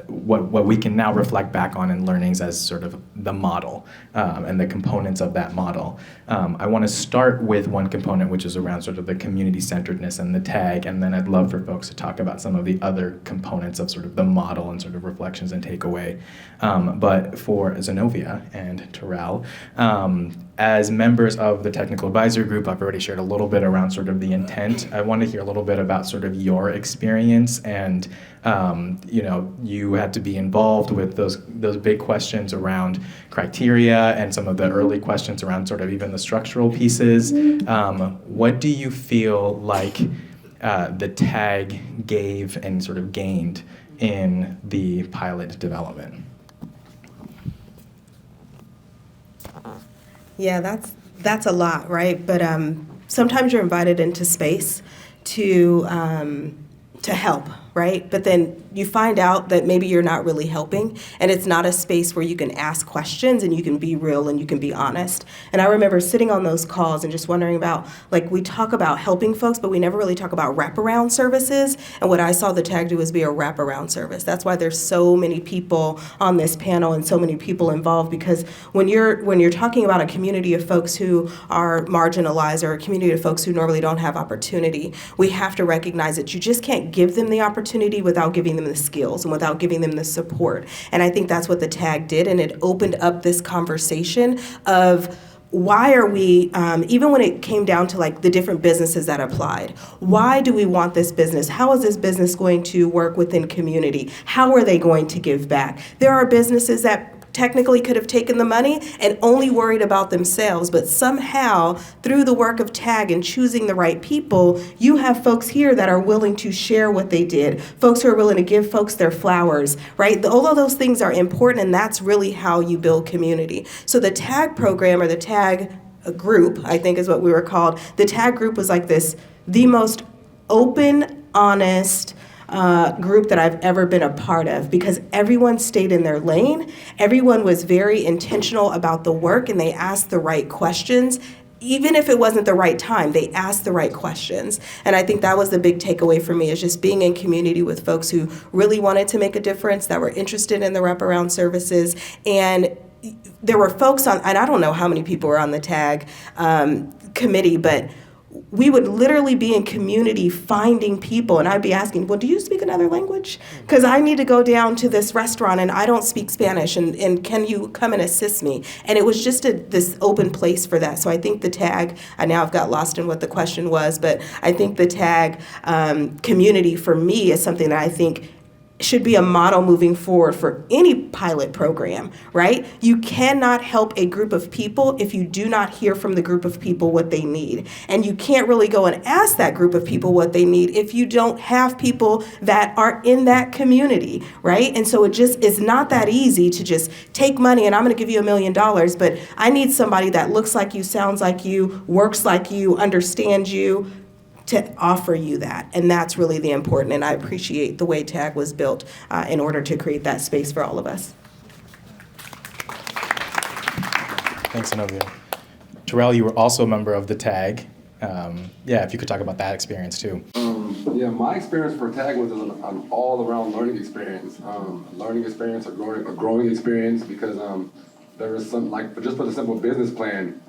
what we can now reflect back on in learnings as sort of the model and the components of that model. I want to start with one component, which is around sort of the community-centeredness and the tag, and then I'd love for folks to talk about some of the other components of sort of the model and sort of reflections and takeaway. But for Zenovia and Terrell, as members of the technical advisory group, I've already shared a little bit around sort of the intent. I want to hear a little bit about sort of your experience and you know, you had to be involved with those big questions around criteria and some of the early questions around sort of even the structural pieces. What do you feel like the tag gave and sort of gained in the pilot development? Yeah, that's a lot, right? But sometimes you're invited into space to help, right? But then you find out that maybe you're not really helping, and it's not a space where you can ask questions and you can be real and you can be honest. And I remember sitting on those calls and just wondering about, like, we talk about helping folks, but we never really talk about wraparound services. And what I saw the tag do was be a wraparound service. That's why there's so many people on this panel and so many people involved, because when you're talking about a community of folks who are marginalized or a community of folks who normally don't have opportunity, we have to recognize that you just can't give them the opportunity without giving them the skills and without giving them the support. And I think that's what the tag did, and it opened up this conversation of why are we, even when it came down to like the different businesses that applied, why do we want this business? How is this business going to work within community? How are they going to give back? There are businesses that technically could have taken the money and only worried about themselves, but somehow through the work of tag and choosing the right people, you have folks here that are willing to share what they did, folks who are willing to give folks their flowers, right? All of those things are important, and that's really how you build community. So the tag program, or the tag group, I think is what we were called, the tag group was like the most open, honest, group that I've ever been a part of, because everyone stayed in their lane. Everyone was very intentional about the work, and they asked the right questions. Even if it wasn't the right time, they asked the right questions. And I think that was the big takeaway for me, is just being in community with folks who really wanted to make a difference, that were interested in the wraparound services. And there were folks on, and I don't know how many people were on the tag committee, but we would literally be in community finding people, and I'd be asking, well, do you speak another language? Because I need to go down to this restaurant and I don't speak Spanish, and can you come and assist me? And it was just this open place for that. So I think the tag, now I've got lost in what the question was, but I think the tag community for me is something that I think should be a model moving forward for any pilot program, right? You cannot help a group of people if you do not hear from the group of people what they need. And you can't really go and ask that group of people what they need if you don't have people that are in that community, right? And so it just is not that easy to just take money and I'm gonna give you $1 million, but I need somebody that looks like you, sounds like you, works like you, understands you, to offer you that. And that's really the important, and I appreciate the way TAG was built in order to create that space for all of us. Thanks, Zenovia. Terrell, you were also a member of the TAG. Yeah, if you could talk about that experience too. Yeah, my experience for TAG was an all-around learning experience. A growing experience, because there was some, like, just for the simple business plan,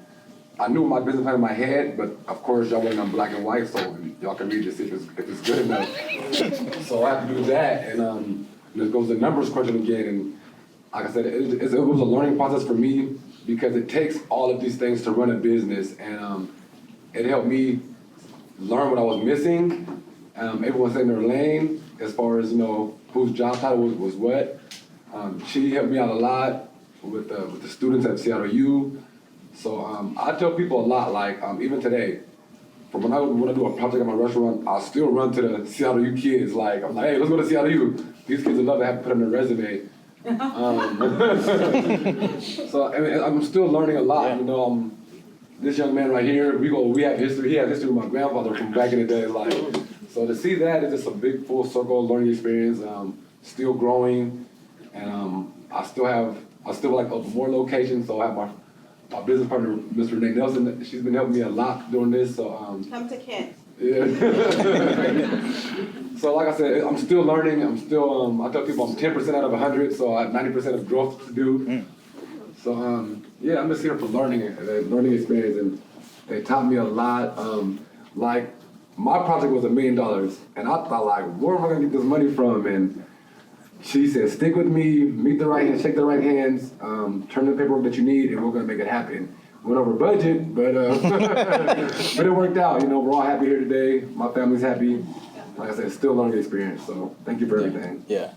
I knew my business plan in my head, but of course y'all wasn't on black and white, so y'all can read this if it's good enough. So I had to do that, and it goes the numbers question again. And like I said, it was a learning process for me because it takes all of these things to run a business, and it helped me learn what I was missing. Everyone stayed in their lane as far as whose job title was what. She helped me out a lot with the students at Seattle U. So I tell people a lot, like even today, from when I do a project at my restaurant, I'll still run to the Seattle U kids. Like I'm like, hey, let's go to Seattle U. These kids would love to have to put on their resume. So I mean, I'm still learning a lot. This young man right here, we have history. He has history with my grandfather from back in the day. Like, so to see that is just a big full circle learning experience. Still growing, and I still like open more locations. So I have my business partner, Mr. Renee Nelson. She's been helping me a lot doing this. So come to Kent. Yeah. So like I said, I'm still learning. I'm still. I tell people I'm 10% out of 100, so I have 90% of growth to do. So yeah, I'm just here for learning experience, and they taught me a lot. Like my project was $1 million, and I thought like, where am I gonna get this money from? And she said, stick with me, meet the right hands, shake the right hands, turn the paperwork that you need, and we're gonna make it happen. Went over budget, but but it worked out. We're all happy here today. My family's happy. Like I said, still learning experience. So thank you for everything. Yeah.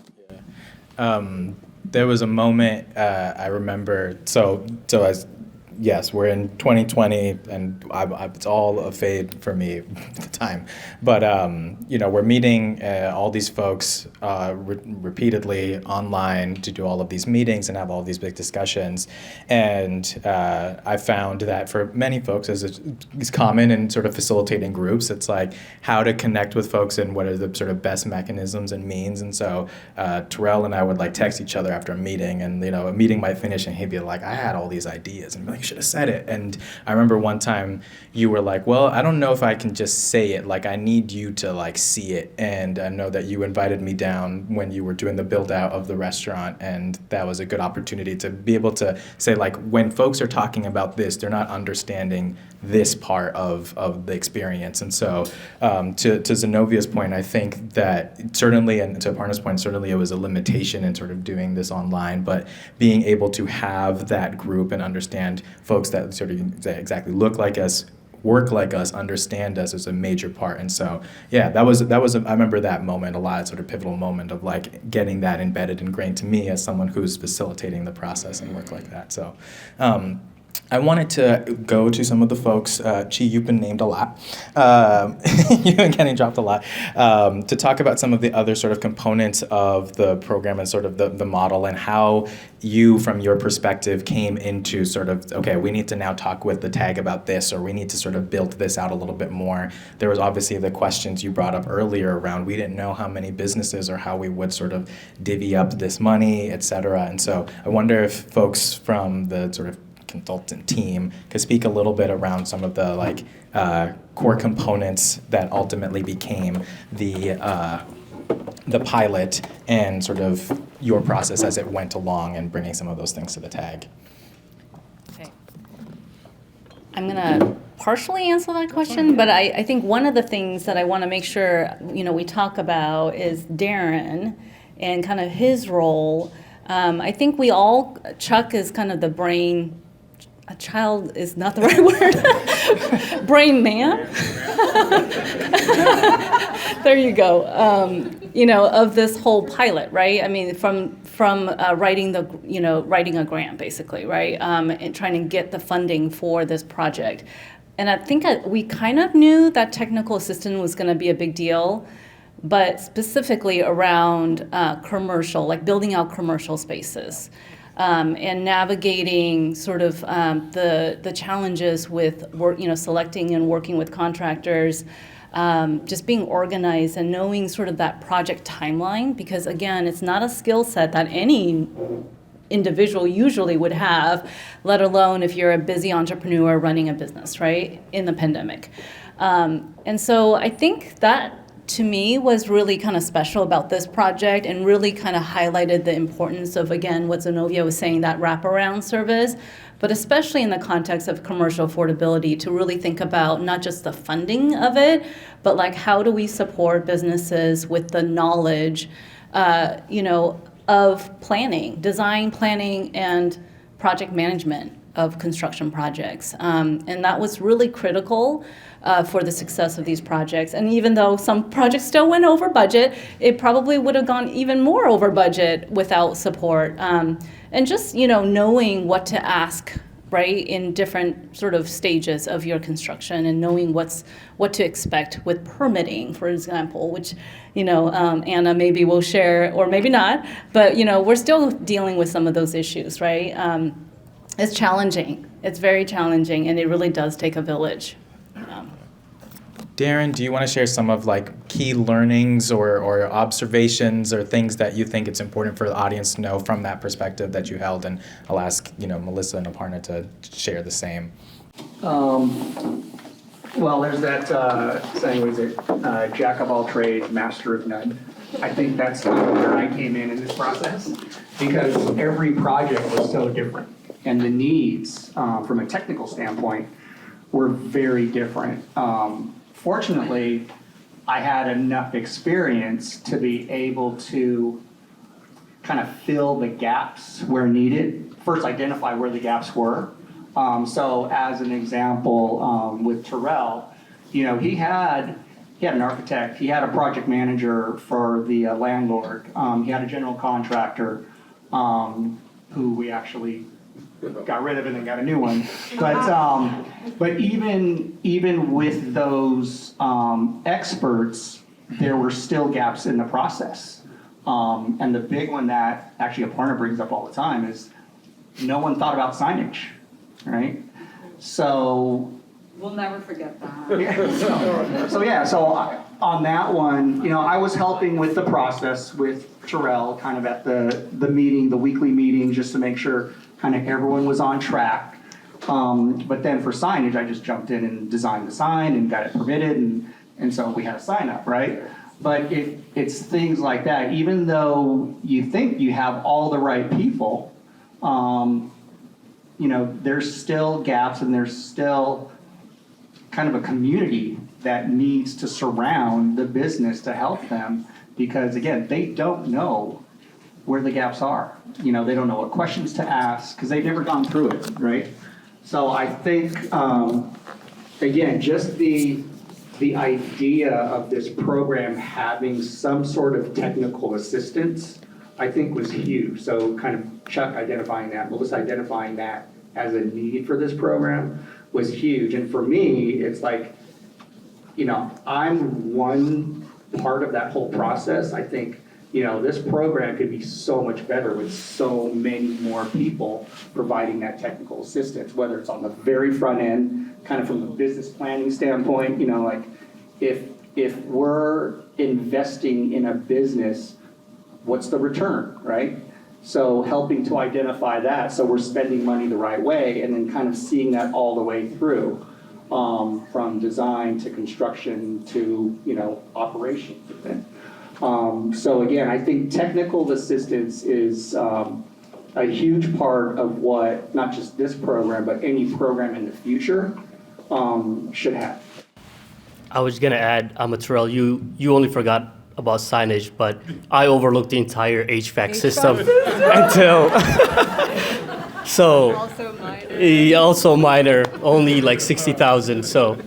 There was a moment I remember. So as yes, we're in 2020, and it's all a fade for me at the time. But we're meeting all these folks repeatedly online to do all of these meetings and have all these big discussions. And I found that for many folks, as is common in sort of facilitating groups, it's like how to connect with folks and what are the sort of best mechanisms and means. And so Terrell and I would like text each other after a meeting, and a meeting might finish, and he'd be like, I had all these ideas, and I'd be like, should have said it. And I remember one time you were like, well, I don't know if I can just say it, like I need you to like see it. And I know that you invited me down when you were doing the build out of the restaurant, and that was a good opportunity to be able to say, like, when folks are talking about this, they're not understanding this part of the experience. And so to Zenovia's point, I think that certainly, and to Aparna's point, certainly it was a limitation in sort of doing this online, but being able to have that group and understand folks that sort of exactly look like us, work like us, understand us is a major part. And so, yeah, that was I remember that moment a lot, sort of pivotal moment of like getting that embedded, ingrained to me as someone who's facilitating the process and work like that. So I wanted to go to some of the folks, Chi, you've been named a lot, you've been getting dropped a lot, to talk about some of the other sort of components of the program and sort of the model, and how you, from your perspective, came into sort of, okay, we need to now talk with the tag about this, or we need to sort of build this out a little bit more. There was obviously the questions you brought up earlier around, we didn't know how many businesses or how we would sort of divvy up this money, et cetera. And so I wonder if folks from the sort of consultant team could speak a little bit around some of the like core components that ultimately became the pilot, and sort of your process as it went along, and bringing some of those things to the tag. Okay. I'm gonna partially answer that question, but I think one of the things that I want to make sure we talk about is Darren and kind of his role. I think we all, Chuck is kind of the brain. A child is not the right word. Brain man. There you go. Of this whole pilot, right? I mean, from writing a grant, basically, right? And trying to get the funding for this project. And I think we kind of knew that technical assistance was going to be a big deal, but specifically around commercial, like building out commercial spaces. And navigating sort of the challenges with selecting and working with contractors, just being organized and knowing sort of that project timeline, because again, it's not a skill set that any individual usually would have, let alone if you're a busy entrepreneur running a business, right, in the pandemic. And so I think that to me was really kind of special about this project and really kind of highlighted the importance of, again, what Zenovia was saying, that wraparound service, but especially in the context of commercial affordability, to really think about not just the funding of it, but like how do we support businesses with the knowledge, of planning, design planning, and project management of construction projects. And that was really critical for the success of these projects. And even though some projects still went over budget, it probably would have gone even more over budget without support. And just, knowing what to ask, right, in different sort of stages of your construction, and knowing what to expect with permitting, for example, which, Anna maybe will share, or maybe not, but, we're still dealing with some of those issues, right? It's challenging. It's very challenging, and it really does take a village. Darren, do you want to share some of key learnings or observations or things that you think it's important for the audience to know from that perspective that you held? And I'll ask, Melissa and Aparna to share the same. Well, there's that saying, what is it? Jack of all trades, master of none. I think that's where I came in this process, because every project was so different. And the needs, from a technical standpoint, were very different. Fortunately, I had enough experience to be able to kind of fill the gaps where needed. First, identify where the gaps were. So as an example, with Terrell, he had an architect, he had a project manager for the landlord, he had a general contractor who we actually got rid of and then got a new one. But even with those experts, there were still gaps in the process. And the big one that actually Aparna brings up all the time is no one thought about signage, right? So we'll never forget that. So on that one, I was helping with the process with Terrell, kind of at the meeting, the weekly meeting, just to make sure kind of everyone was on track. But then for signage, I just jumped in and designed the sign and got it permitted, and so we had a sign up, right? But it's things like that. Even though you think you have all the right people, there's still gaps, and there's still kind of a community that needs to surround the business to help them, because again, they don't know where the gaps are. They don't know what questions to ask because they've never gone through it, right? So I think, again, just the idea of this program having some sort of technical assistance, I think was huge. So kind of Chuck identifying that, Melissa identifying that as a need for this program was huge. And for me, it's like, I'm one part of that whole process. I think, this program could be so much better with so many more people providing that technical assistance, whether it's on the very front end, kind of from a business planning standpoint, if we're investing in a business, what's the return, right? So helping to identify that, so we're spending money the right way, and then kind of seeing that all the way through, from design to construction to, operations. So again, I think technical assistance is a huge part of what, not just this program, but any program in the future should have. I was gonna add, Terrell, you only forgot about signage, but I overlooked the entire HVAC system until. So. Also minor, only like 60,000. So.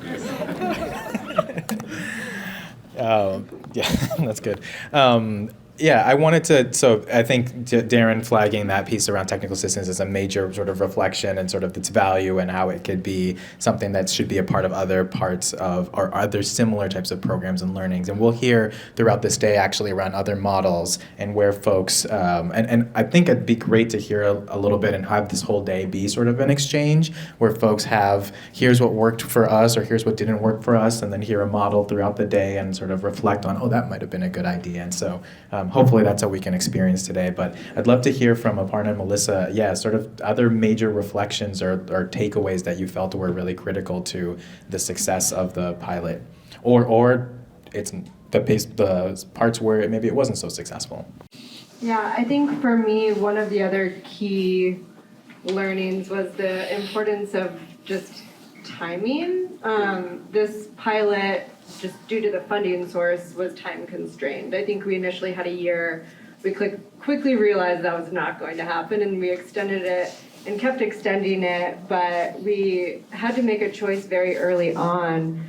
Yeah, that's good. I wanted to, so I think Darren flagging that piece around technical assistance is a major sort of reflection and sort of its value and how it could be something that should be a part of other parts of, or other similar types of programs and learnings. And we'll hear throughout this day actually around other models and where folks, and I think it'd be great to hear a little bit and have this whole day be sort of an exchange where folks have, here's what worked for us or here's what didn't work for us, and then hear a model throughout the day and sort of reflect on, that might have been a good idea. And so hopefully that's what we can experience today. But I'd love to hear from Aparna and Melissa, sort of other major reflections or takeaways that you felt were really critical to the success of the pilot. Or it's the parts where maybe it wasn't so successful? Yeah, I think for me, one of the other key learnings was the importance of just timing. This pilot, just due to the funding source, was time constrained. I think we initially had a year. We quickly realized that was not going to happen, and we extended it and kept extending it, but we had to make a choice very early on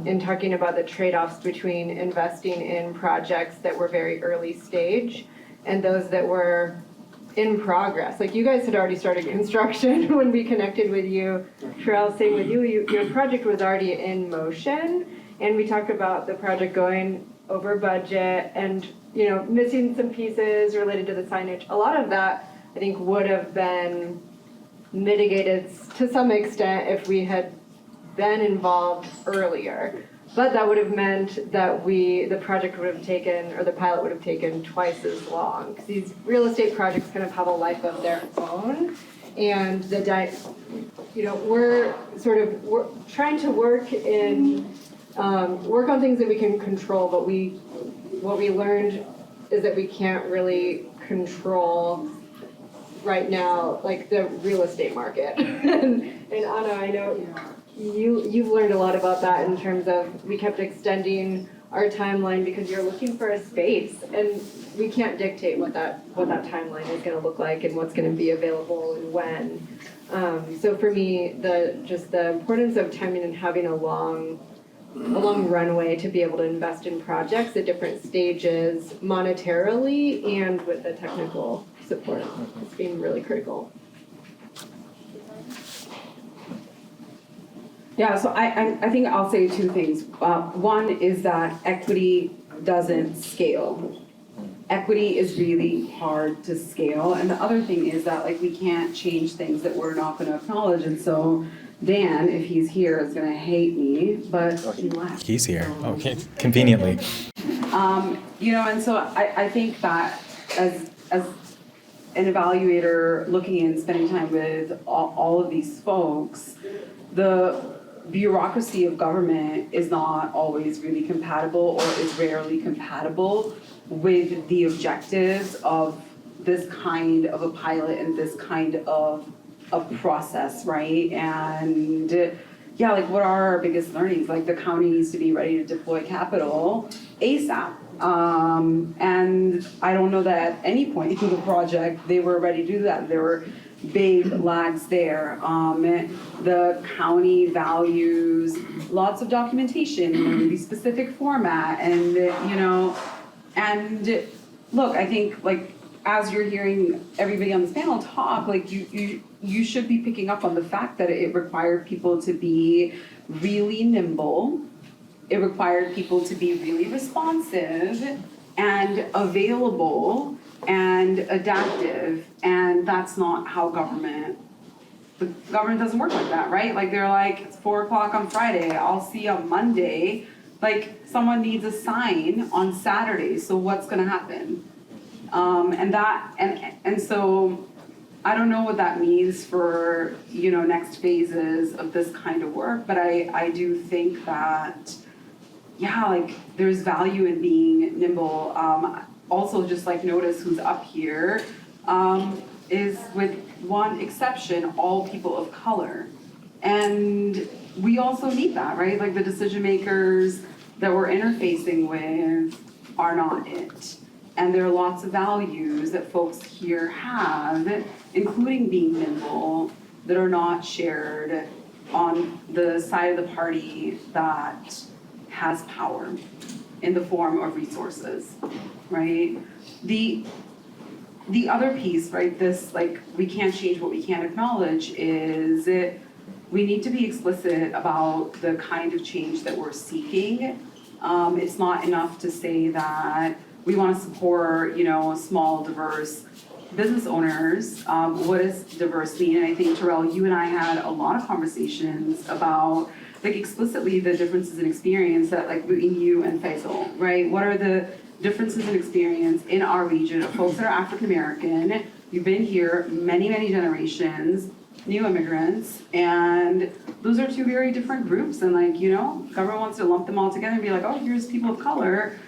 in talking about the trade-offs between investing in projects that were very early stage and those that were in progress. Like, you guys had already started construction when we connected with you. Terrell, same with you. Your project was already in motion, and we talked about the project going over budget and, you know, missing some pieces related to the signage. A lot of that, I think, would have been mitigated to some extent if we had been involved earlier. But that would have meant that the project would have taken, or the pilot would have taken twice as long. Because these real estate projects kind of have a life of their own. And we're trying to work on things that we can control, but what we learned is that we can't really control right now, like the real estate market. And Anna, I know you've learned a lot about that in terms of we kept extending our timeline because you're looking for a space, and we can't dictate what that timeline is going to look like and what's going to be available and when. So for me, the importance of timing and having a long runway to be able to invest in projects at different stages monetarily and with the technical support has been really critical. Yeah, so I think I'll say two things. One is that equity doesn't scale. Equity is really hard to scale. And the other thing is that, like, we can't change things that we're not going to acknowledge. And so Dan, if he's here, is going to hate me, but he left. He's here. Okay, conveniently. And so I think that as an evaluator looking and spending time with all of these folks, the bureaucracy of government is not always really compatible, or is rarely compatible with the objectives of this kind of a pilot and this kind of a process, right? And yeah, like, what are our biggest learnings? Like, the county needs to be ready to deploy capital ASAP. And I don't know that at any point in the project they were ready to do that. There were big lags there. The county values lots of documentation in a really specific format, and and look, I think, like, as you're hearing everybody on this panel talk, like, you should be picking up on the fact that it required people to be really nimble. It required people to be really responsive and available and adaptive, and that's not how the government doesn't work like that, right? Like, they're like, it's 4:00 on Friday, I'll see you on Monday. Like, someone needs a sign on Saturday, so what's gonna happen? And so I don't know what that means for, next phases of this kind of work, but I do think that, yeah, like, there's value in being nimble. Also, just like notice who's up here, is, with one exception, all people of color. And we also need that, right? Like, the decision makers that we're interfacing with are not it. And there are lots of values that folks here have, including being nimble, that are not shared on the side of the party that has power in the form of resources, right? The other piece, right, this, like, we can't change what we can't acknowledge, is we need to be explicit about the kind of change that we're seeking. It's not enough to say that we want to support, small, diverse business owners. What does diverse mean? And I think, Terrell, you and I had a lot of conversations about, like, explicitly the differences in experience that, like, between you and Faisal, right? What are the differences in experience in our region of folks that are African American? You've been here many, many generations. new immigrants, and those are two very different groups, and like, you know, government wants to lump them all together and be like, oh, here's people of color.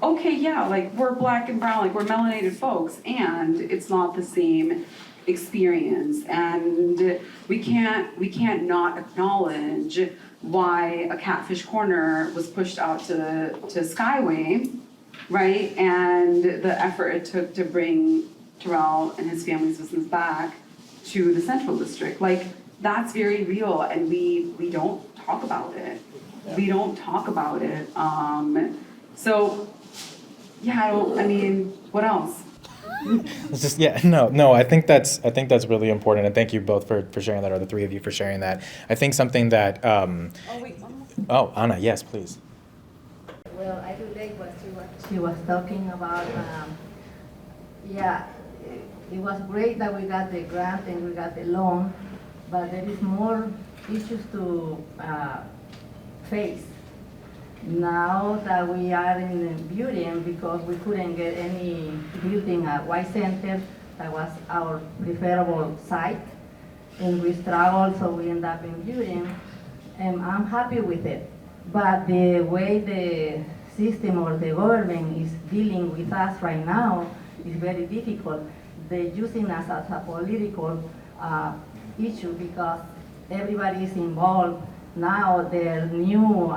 Okay, yeah, like we're black and brown, like we're melanated folks, and it's not the same experience, and we can't not acknowledge why a Catfish Corner was pushed out to Skyway, right? And the effort it took to bring Terrell and his family's business back to the Central District. Like, that's very real, and we don't talk about it. Yeah. We don't talk about it. So, yeah, what else? It's just, no. I think that's really important, and thank you both for sharing that, or the three of you for sharing that. I think something that. Anna, yes, please. Well, I relate what she was talking about. It was great that we got the grant and we got the loan, but there is more issues to face. Now that we are in the building, because we couldn't get any building at White Center, that was our preferable site, and we struggled, so we end up in building, and I'm happy with it. But the way the system or the government is dealing with us right now is very difficult. They're using us as a political issue because everybody is involved. Now their new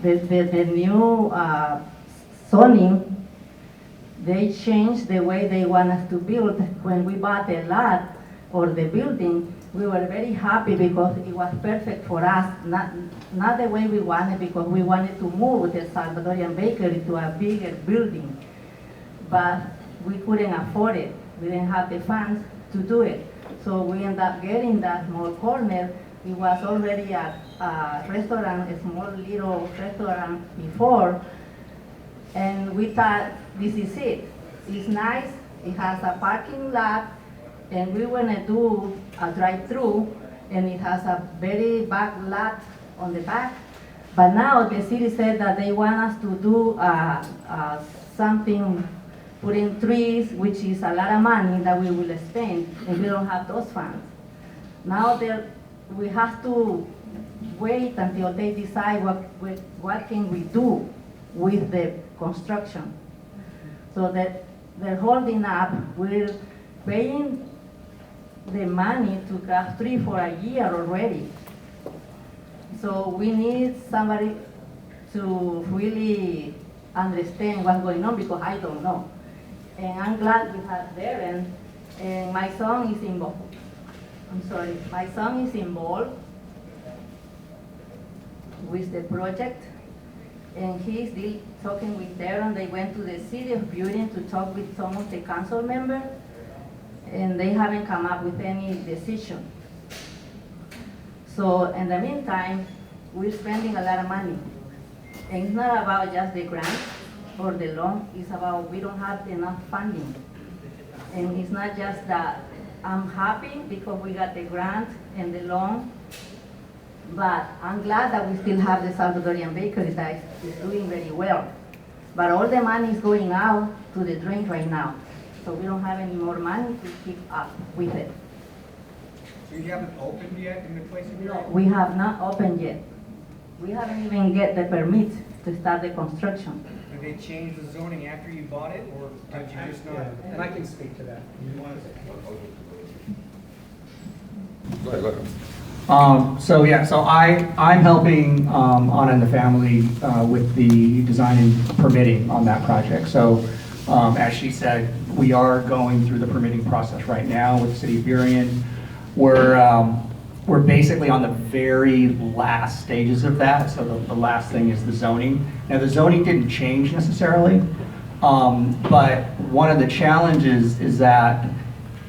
the new zoning, they changed the way they want us to build. When we bought the lot or the building, we were very happy because it was perfect for us, not the way we wanted, because we wanted to move the Salvadorean Bakery to a bigger building, but we couldn't afford it. We didn't have the funds to do it. So we ended up getting that small corner. It was already a restaurant, a small little restaurant before, and we thought, this is it. It's nice, it has a parking lot, and we want to do a drive-through, and it has a very back lot on the back. But now the city said that they want us to do something, put in trees, which is a lot of money that we will spend, and we don't have those funds. Now we have to wait until they decide what can we do with the construction. So that they're holding up, we're paying the money to Craft 3 for a year already. So we need somebody to really understand what's going on, because I don't know. And I'm glad we have Darren, and my son is involved. My son is involved with the project, and he's still talking with Darren. They went to the city of Beauty to talk with some of the council members, and they haven't come up with any decision. So in the meantime, we're spending a lot of money. And it's not about just the grant or the loan, it's about we don't have enough funding. And it's not just that I'm happy because we got the grant and the loan, but I'm glad that we still have the Salvadorean Bakery that is doing very well. But all the money is going out to the drink right now. So we don't have any more money to keep up with it. So you haven't opened yet in the place of your No, we have not opened yet. We haven't even get the permit to start the construction. Did they change the zoning after you bought it, or did you just not? And I can speak to that. Go ahead. So I'm helping Anna and the family with the design and permitting on that project. So as she said, we are going through the permitting process right now with the City of Burien. We're basically on the very last stages of that. So the last thing is the zoning. Now the zoning didn't change necessarily, but one of the challenges is that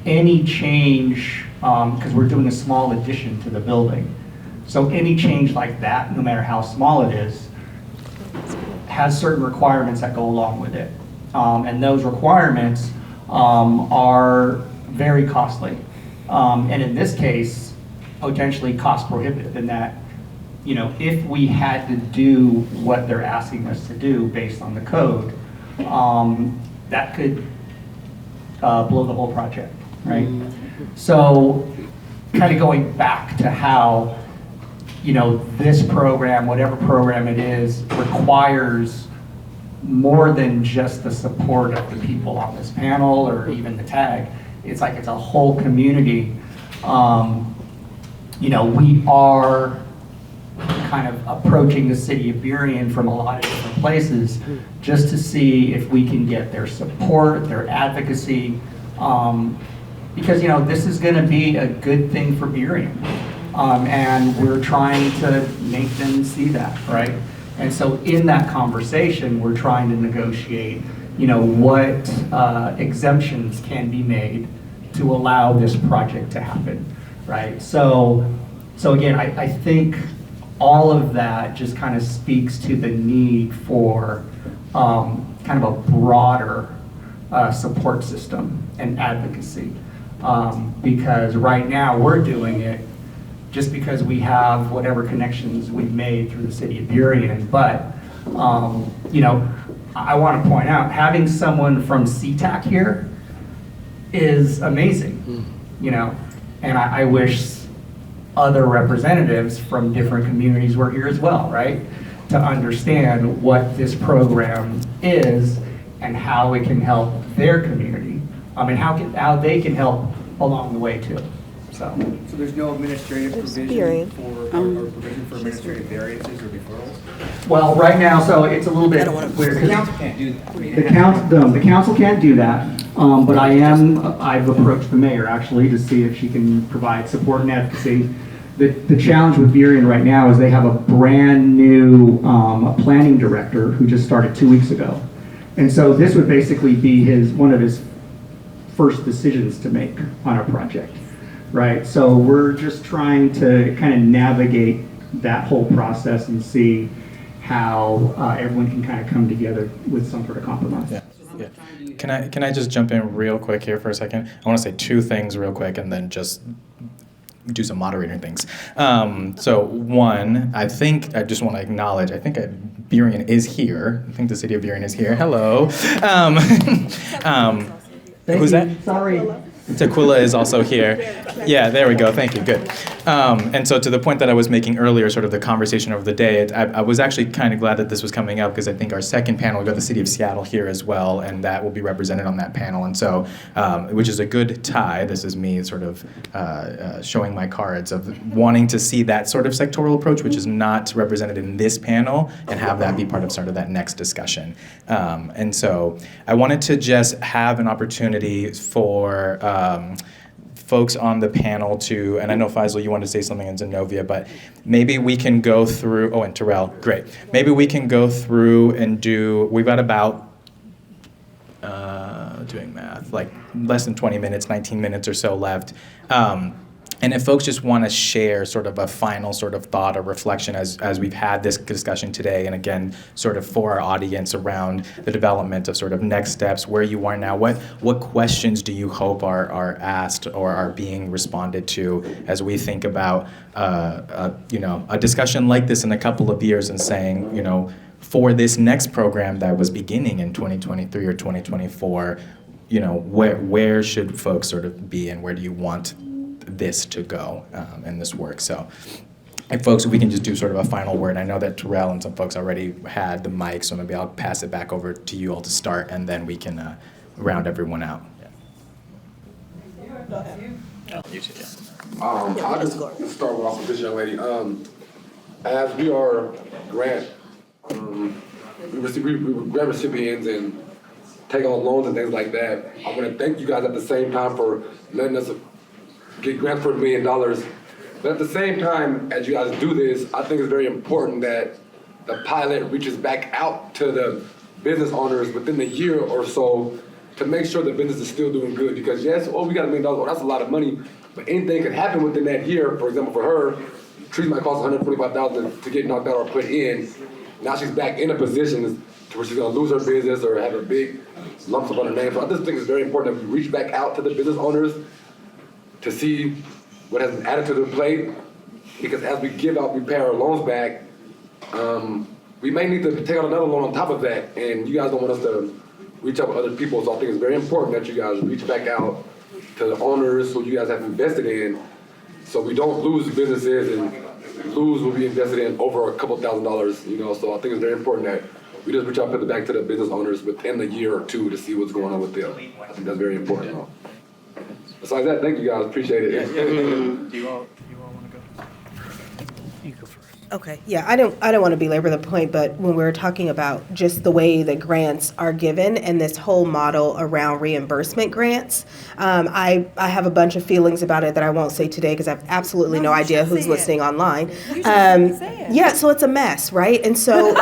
any change, because we're doing a small addition to the building, so any change like that, no matter how small it is, has certain requirements that go along with it. And those requirements are very costly. And in this case, potentially cost prohibitive in that, you know, if we had to do what they're asking us to do based on the code, that could blow the whole project. right? So kind of going back to how, this program, whatever program it is, requires more than just the support of the people on this panel or even the tag. It's like it's a whole community. We are kind of approaching the city of Burien from a lot of different places just to see if we can get their support, their advocacy, because this is going to be a good thing for Burien, and we're trying to make them see that, right? And so in that conversation, we're trying to negotiate, what exemptions can be made to allow this project to happen, right? So again, I think all of that just kind of speaks to the need for kind of a broader support system and advocacy. Because right now we're doing it just because we have whatever connections we've made through the city of Burien. But, I want to point out, having someone from SeaTac here is amazing, and I wish other representatives from different communities were here as well, right? To understand what this program is and how it can help their community. How they can help along the way too. So there's no administrative provision or provision for administrative variances or deferrals? Well, right now, so it's a little bit weird. The council can't do that. The council can't do that, but I've approached the mayor actually to see if she can provide support and advocacy. The challenge with Burien right now is they have a brand new planning director who just started 2 weeks ago. And so this would basically be one of his first decisions to make on a project, right? So we're just trying to kind of navigate that whole process and see how everyone can kind of come together with some sort of compromise. Yeah. Can I just jump in real quick here for a second? I want to say two things real quick and then just do some moderator things. So one, I just want to acknowledge, Burien is here. I think the city of Burien is here. Hello. Who's that? Sorry. Tequila is also here. Yeah, there we go. Thank you. Good. And so to the point that I was making earlier, sort of the conversation of the day, I was actually kind of glad that this was coming up because I think our second panel, we got the city of Seattle here as well, and that will be represented on that panel. And so, which is a good tie. This is me sort of showing my cards of wanting to see that sort of sectoral approach, which is not represented in this panel, and have that be part of sort of that next discussion. And so I wanted to just have an opportunity for folks on the panel to, and I know Faisal, you wanted to say something in Zenovia, but maybe we can go through, and Terrell, great. Maybe we can go through and we've got about, doing math, like less than 20 minutes, 19 minutes or so left. And if folks just want to share sort of a final sort of thought or reflection as we've had this discussion today, and again, sort of for our audience around the development of sort of next steps, where you are now, what questions do you hope are asked or are being responded to as we think about, a discussion like this in a couple of years and saying, for this next program that was beginning in 2023 or 2024, where should folks sort of be and where do you want this to go in this work? So if folks, we can just do sort of a final word. I know that Terrell and some folks already had the mic, so maybe I'll pass it back over to you all to start, and then we can round everyone out. I'll just start off with this young lady. As we are grant recipients and take on loans and things like that, I want to thank you guys at the same time for letting us get grants for $1 million. But at the same time, as you guys do this, I think it's very important that the pilot reaches back out to the business owners within a year or so to make sure the business is still doing good. Because yes, we got $1 million, well, that's a lot of money, but anything could happen within that year. For example, for her, trees might cost $145,000 to get knocked out or put in. Now she's back in a position to where she's gonna lose her business or have a big lump sum on her name. So I just think it's very important that we reach back out to the business owners to see what has been added to the plate, because as we pay our loans back, we may need to take out another loan on top of that, and you guys don't want us to reach out with other people, so I think it's very important that you guys reach back out to the owners who you guys have invested in, so we don't lose businesses and lose what we invested in over a couple $1,000s, you know. So I think it's very important that we just reach out to back to the business owners within a year or two to see what's going on with them. I think that's very important. Besides that, thank you guys, appreciate it. Do you all want to go? You go first. Okay, yeah, I don't want to belabor the point, but when we're talking about just the way that grants are given and this whole model around reimbursement grants, I have a bunch of feelings about it that I won't say today because I have absolutely no idea who's listening online. Yeah, so it's a mess, right? And so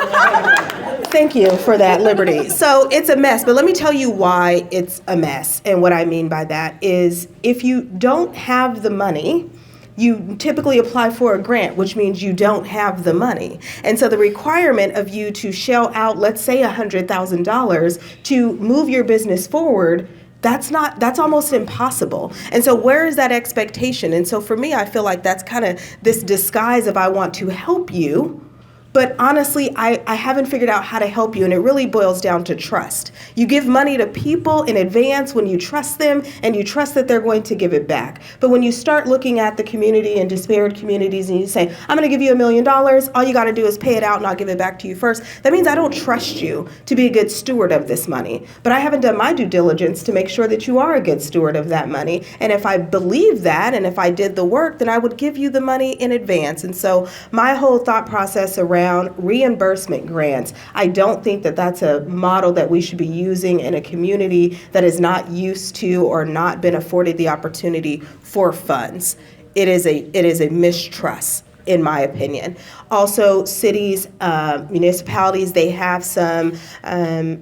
thank you for that liberty. So it's a mess, but let me tell you why it's a mess. And what I mean by that is if you don't have the money, you typically apply for a grant, which means you don't have the money. And so the requirement of you to shell out, let's say $100,000 to move your business forward, that's almost impossible. And so where is that expectation? And so for me, I feel like that's kind of this disguise of I want to help you. But honestly, I haven't figured out how to help you, and it really boils down to trust. You give money to people in advance when you trust them, and you trust that they're going to give it back. But when you start looking at the community and disparate communities, and you say, I'm going to give you $1 million, all you got to do is pay it out, and I'll give it back to you first, that means I don't trust you to be a good steward of this money. But I haven't done my due diligence to make sure that you are a good steward of that money. And if I believe that, and if I did the work, then I would give you the money in advance. And so my whole thought process around reimbursement grants, I don't think that that's a model that we should be using in a community that is not used to or not been afforded the opportunity for funds. It is a mistrust, in my opinion. Also, cities, municipalities, they have some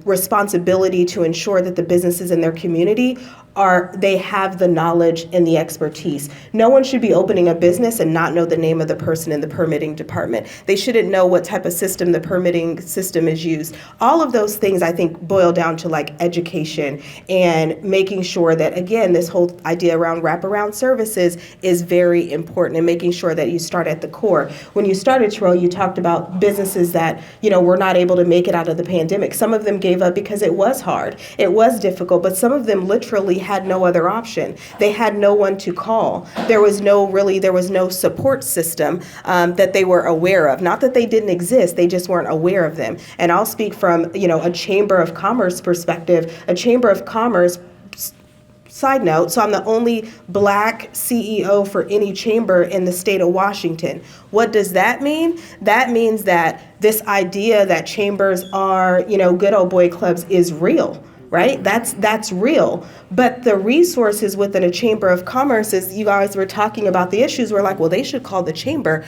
responsibility to ensure that the businesses in their community they have the knowledge and the expertise. No one should be opening a business and not know the name of the person in the permitting department. They shouldn't know what type of system the permitting system is used. All of those things, I think, boil down to like education and making sure that, again, this whole idea around wraparound services is very important, and making sure that you start at the core. When you started, Terrell, you talked about businesses that, were not able to make it out of the pandemic. Some of them gave up because it was hard. It was difficult, but some of them literally had no other option. They had no one to call. There was no support system that they were aware of. Not that they didn't exist, they just weren't aware of them. And I'll speak from, a Chamber of Commerce perspective. A Chamber of Commerce, side note, so I'm the only Black CEO for any chamber in the state of Washington. What does that mean? That means that this idea that chambers are, good old boy clubs is real. Right? That's real. But the resources within a Chamber of Commerce, as you guys were talking about the issues, we're like, well, they should call the chamber.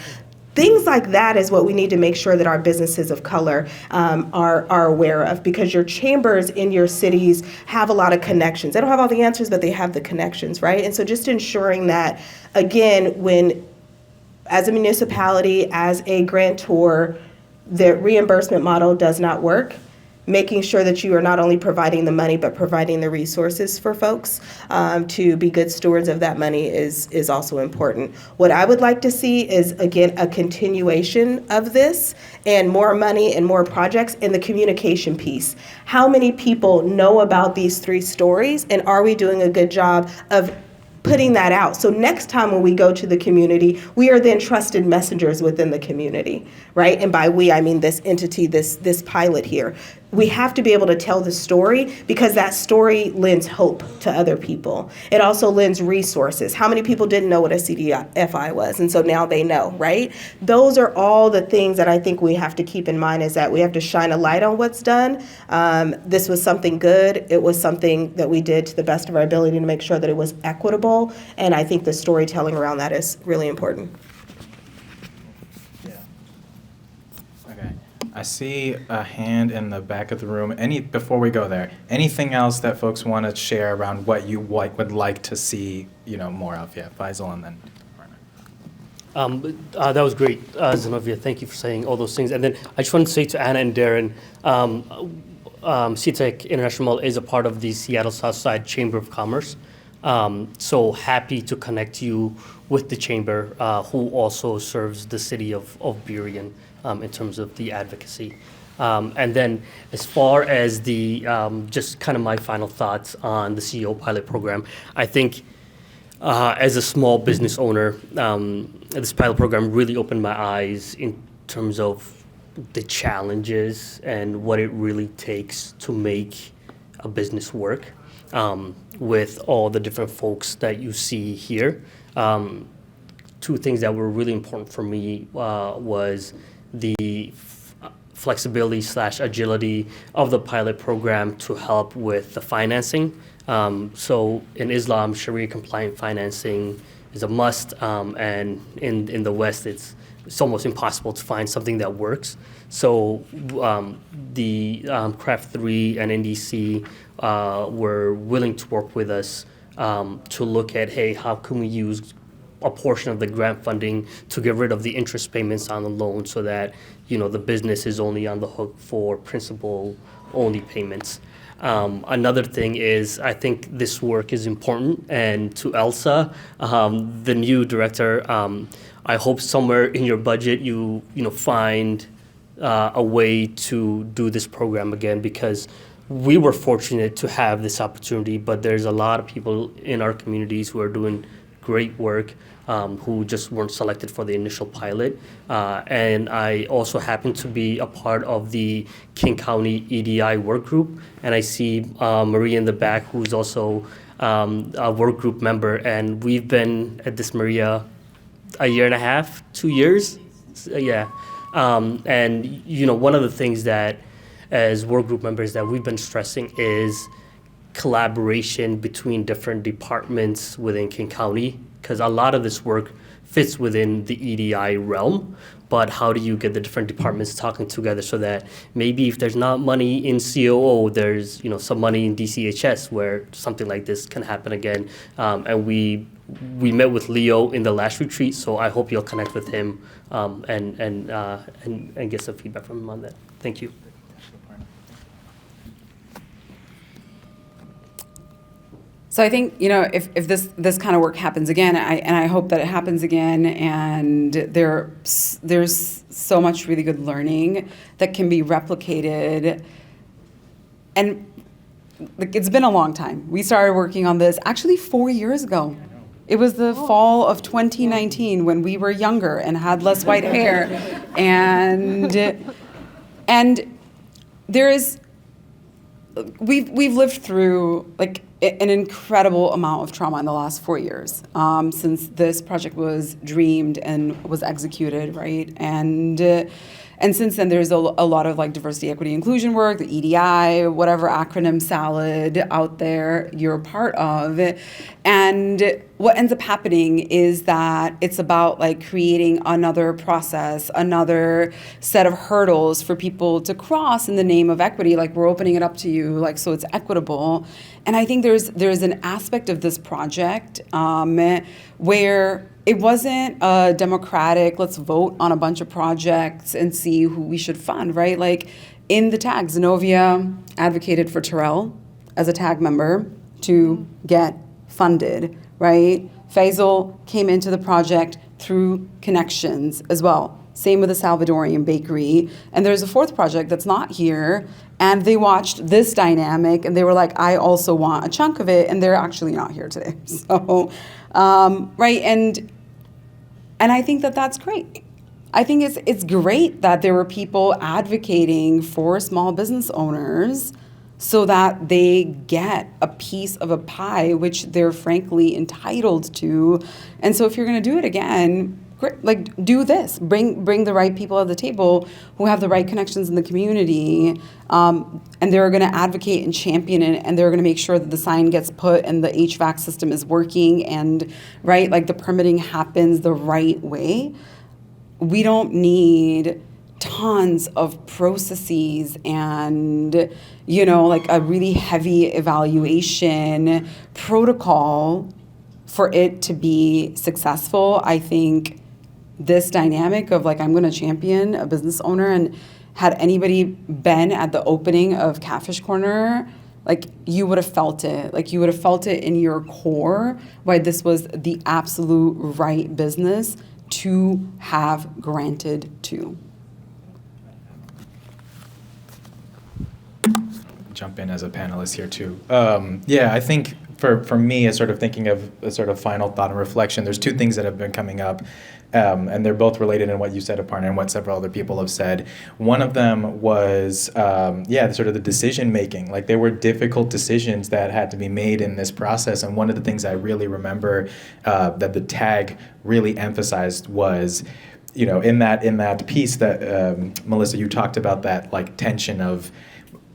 Things like that is what we need to make sure that our businesses of color are aware of, because your chambers in your cities have a lot of connections. They don't have all the answers, but they have the connections, right? And so just ensuring that, again, when, as a municipality, as a grantor, the reimbursement model does not work, making sure that you are not only providing the money, but providing the resources for folks to be good stewards of that money is also important. What I would like to see is, again, a continuation of this and more money and more projects in the communication piece. How many people know about these 3 stories, and are we doing a good job of putting that out? So next time when we go to the community, we are then trusted messengers within the community, right? And by we, I mean this entity, this pilot here. We have to be able to tell the story, because that story lends hope to other people. It also lends resources. How many people didn't know what a CDFI was? And so now they know, right? Those are all the things that I think we have to keep in mind, is that we have to shine a light on what's done. This was something good. It was something that we did to the best of our ability to make sure that it was equitable. And I think the storytelling around that is really important. I see a hand in the back of the room. Before we go there, anything else that folks want to share around what you would like to see, more of? Yeah, Faisal, and then Aparna. That was great, Zenovia. Thank you for saying all those things. And then I just want to say to Anna and Darren, SeaTac International Mall is a part of the Seattle Southside Chamber of Commerce. So happy to connect you with the chamber, who also serves the city of Burien. In terms of the advocacy. And then as far as the, just kind of my final thoughts on the CEO pilot program, I think as a small business owner, this pilot program really opened my eyes in terms of the challenges and what it really takes to make a business work with all the different folks that you see here. Two things that were really important for me was the flexibility / agility of the pilot program to help with the financing. So in Islam, Sharia compliant financing is a must, and in the West, it's almost impossible to find something that works. So the Craft 3 and NDC were willing to work with us to look at, hey, how can we use a portion of the grant funding to get rid of the interest payments on the loan so that, the business is only on the hook for principal-only payments. Another thing is, I think this work is important, and to Elsa, the new director, I hope somewhere in your budget you find a way to do this program again, because we were fortunate to have this opportunity, but there's a lot of people in our communities who are doing great work who just weren't selected for the initial pilot. And I also happen to be a part of the King County EDI work group, and I see Maria in the back, who's also a work group member, and we've been at this, Maria, a year and a half, 2 years? Yeah. And one of the things that as work group members that we've been stressing is collaboration between different departments within King County, because a lot of this work fits within the EDI realm, but how do you get the different departments talking together so that maybe if there's not money in COO, there's some money in DCHS where something like this can happen again. And we met with Leo in the last retreat, so I hope you'll connect with him and get some feedback from him on that. Thank you. So I think, if this kind of work happens again, I hope that it happens again, and there's so much really good learning that can be replicated. And it's been a long time. We started working on this actually 4 years ago. It was the fall of 2019 when we were younger and had less white hair. And we've lived through an incredible amount of trauma in the last 4 years since this project was dreamed and was executed, right? And since then, there's a lot of diversity, equity, inclusion work, the EDI, whatever acronym salad out there you're a part of. And what ends up happening is that it's about creating another process, another set of hurdles for people to cross in the name of equity. We're opening it up to you, so it's equitable. And I think there's an aspect of this project where it wasn't a democratic, let's vote on a bunch of projects and see who we should fund, right? In the tag, Zenovia advocated for Terrell as a tag member to get funded, right? Faisal came into the project through connections as well. Same with the Salvadorean Bakery. And there's a fourth project that's not here, and they watched this dynamic and they were like, I also want a chunk of it, and they're actually not here today. So, right, and I think that that's great. I think it's great that there were people advocating for small business owners so that they get a piece of a pie, which they're frankly entitled to. And so if you're going to do it again, great, do this. Bring the right people at the table who have the right connections in the community, and they're going to advocate and champion it, and they're going to make sure that the sign gets put and the HVAC system is working, and the permitting happens the right way. We don't need tons of processes and a really heavy evaluation protocol for it to be successful. I think this dynamic of I'm going to champion a business owner, and had anybody been at the opening of Catfish Corner, you would have felt it. You would have felt it in your core why this was the absolute right business to have granted to. Jump in as a panelist here too. I think for me, as sort of thinking of a sort of final thought and reflection, there's two things that have been coming up, and they're both related in what you said, Aparna, and what several other people have said. One of them was, sort of the decision making. Like, there were difficult decisions that had to be made in this process, and one of the things I really remember that the tag really emphasized was, in that piece that Melissa, you talked about that like tension of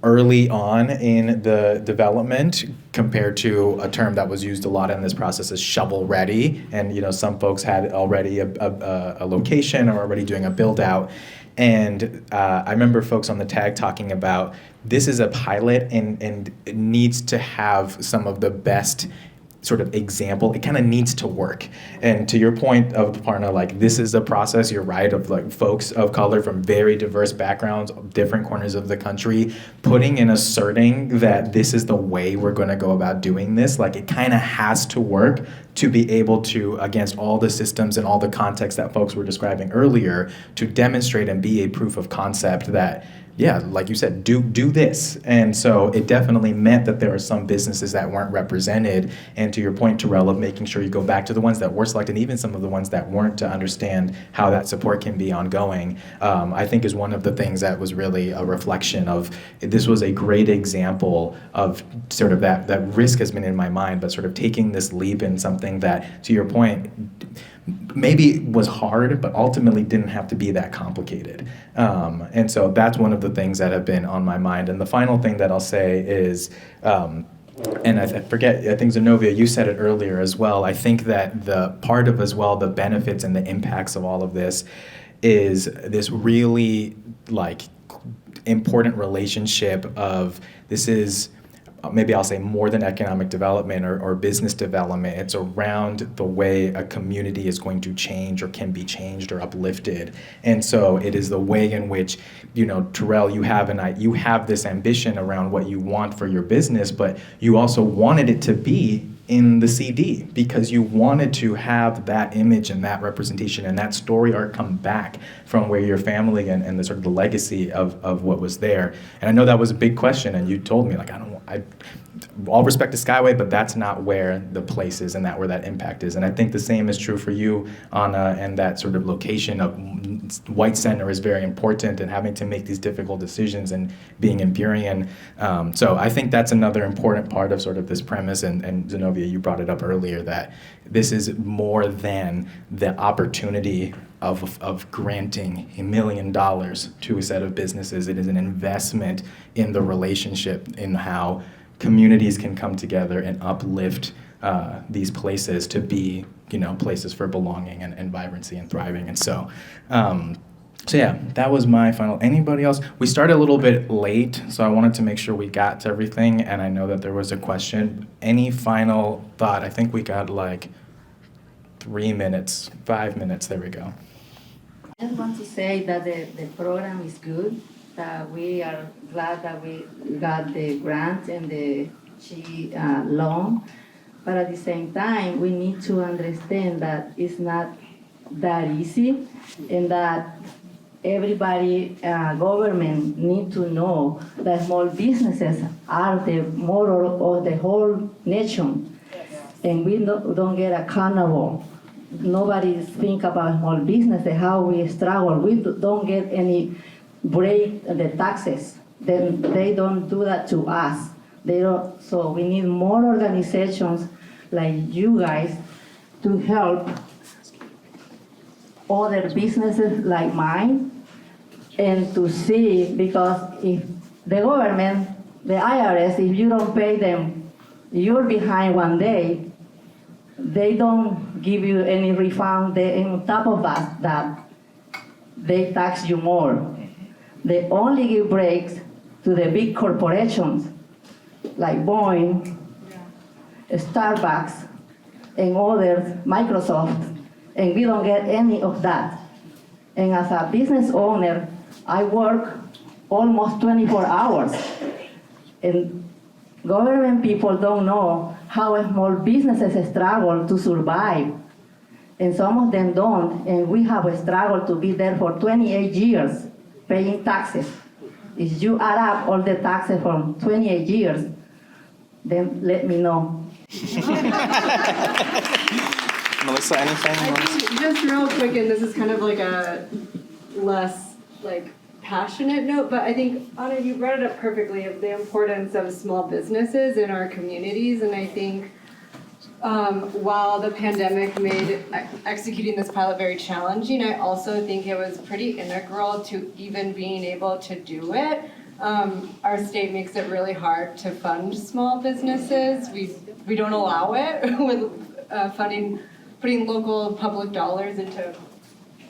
early on in the development compared to a term that was used a lot in this process is shovel ready. And some folks had already a location or already doing a build out. And I remember folks on the tag talking about this is a pilot and it needs to have some of the best sort of example. It kind of needs to work. And to your point of Aparna, like, this is a process, you're right, of like folks of color from very diverse backgrounds, different corners of the country, putting and asserting that this is the way we're going to go about doing this. Like, it kind of has to work to be able to, against all the systems and all the context that folks were describing earlier, to demonstrate and be a proof of concept that, yeah, like you said, do this. And so it definitely meant that there are some businesses that weren't represented. And to your point, Terrell, of making sure you go back to the ones that were selected, and even some of the ones that weren't, to understand how that support can be ongoing, I think is one of the things that was really a reflection of, this was a great example of sort of that risk has been in my mind, but sort of taking this leap in something that, to your point, maybe was hard, but ultimately didn't have to be that complicated. And so that's one of the things that have been on my mind. And the final thing that I'll say is, and I forget, I think Zenovia, you said it earlier as well, I think that the part of as well the benefits and the impacts of all of this is this really like important relationship of, this is, maybe I'll say, more than economic development or business development. It's around the way a community is going to change or can be changed or uplifted. And so it is the way in which, Terrell, you have this ambition around what you want for your business, but you also wanted it to be in the CD because you wanted to have that image and that representation and that story arc come back from where your family and the sort of the legacy of what was there. And I know that was a big question, and you told me, like, all respect to Skyway, but that's not where the place is and where that impact is. And I think the same is true for you, Anna, and that sort of location of White Center is very important, and having to make these difficult decisions and being in Burien. So I think that's another important part of sort of this premise, and Zenovia, you brought it up earlier, that this is more than the opportunity of granting $1 million to a set of businesses. It is an investment in the relationship, in how communities can come together and uplift these places to be, places for belonging and vibrancy and thriving. And so yeah, that was my final. Anybody else? We started a little bit late, so I wanted to make sure we got to everything, and I know that there was a question. Any final thought? I think we got like 5 minutes, there we go. I just want to say that the program is good, that we are glad that we got the grant and the loan, but at the same time, we need to understand that it's not that easy, and that everybody, government need to know that small businesses are the motor of the whole nation, and we don't get accountable. Nobody think about small businesses, how we struggle. We don't get any break the taxes. Then they don't do that to us. They don't. So we need more organizations like you guys to help other businesses like mine, and to see, because if the government, the IRS, if you don't pay them, you're behind one day. They don't give you any refund. On top of that, they tax you more. They only give breaks to the big corporations like Boeing, Starbucks, and others, Microsoft, and we don't get any of that. And as a business owner, I work almost 24 hours. And government people don't know how small businesses struggle to survive. And some of them don't, and we have struggled to be there for 28 years paying taxes. If you add up all the taxes from 28 years, then let me know. Melissa, anything? I think just real quick, and this is kind of like a less like passionate note, but I think, Anna, you brought it up perfectly of the importance of small businesses in our communities, and I think while the pandemic made executing this pilot very challenging, I also think it was pretty integral to even being able to do it. Our state makes it really hard to fund small businesses. We don't allow it with putting local public dollars into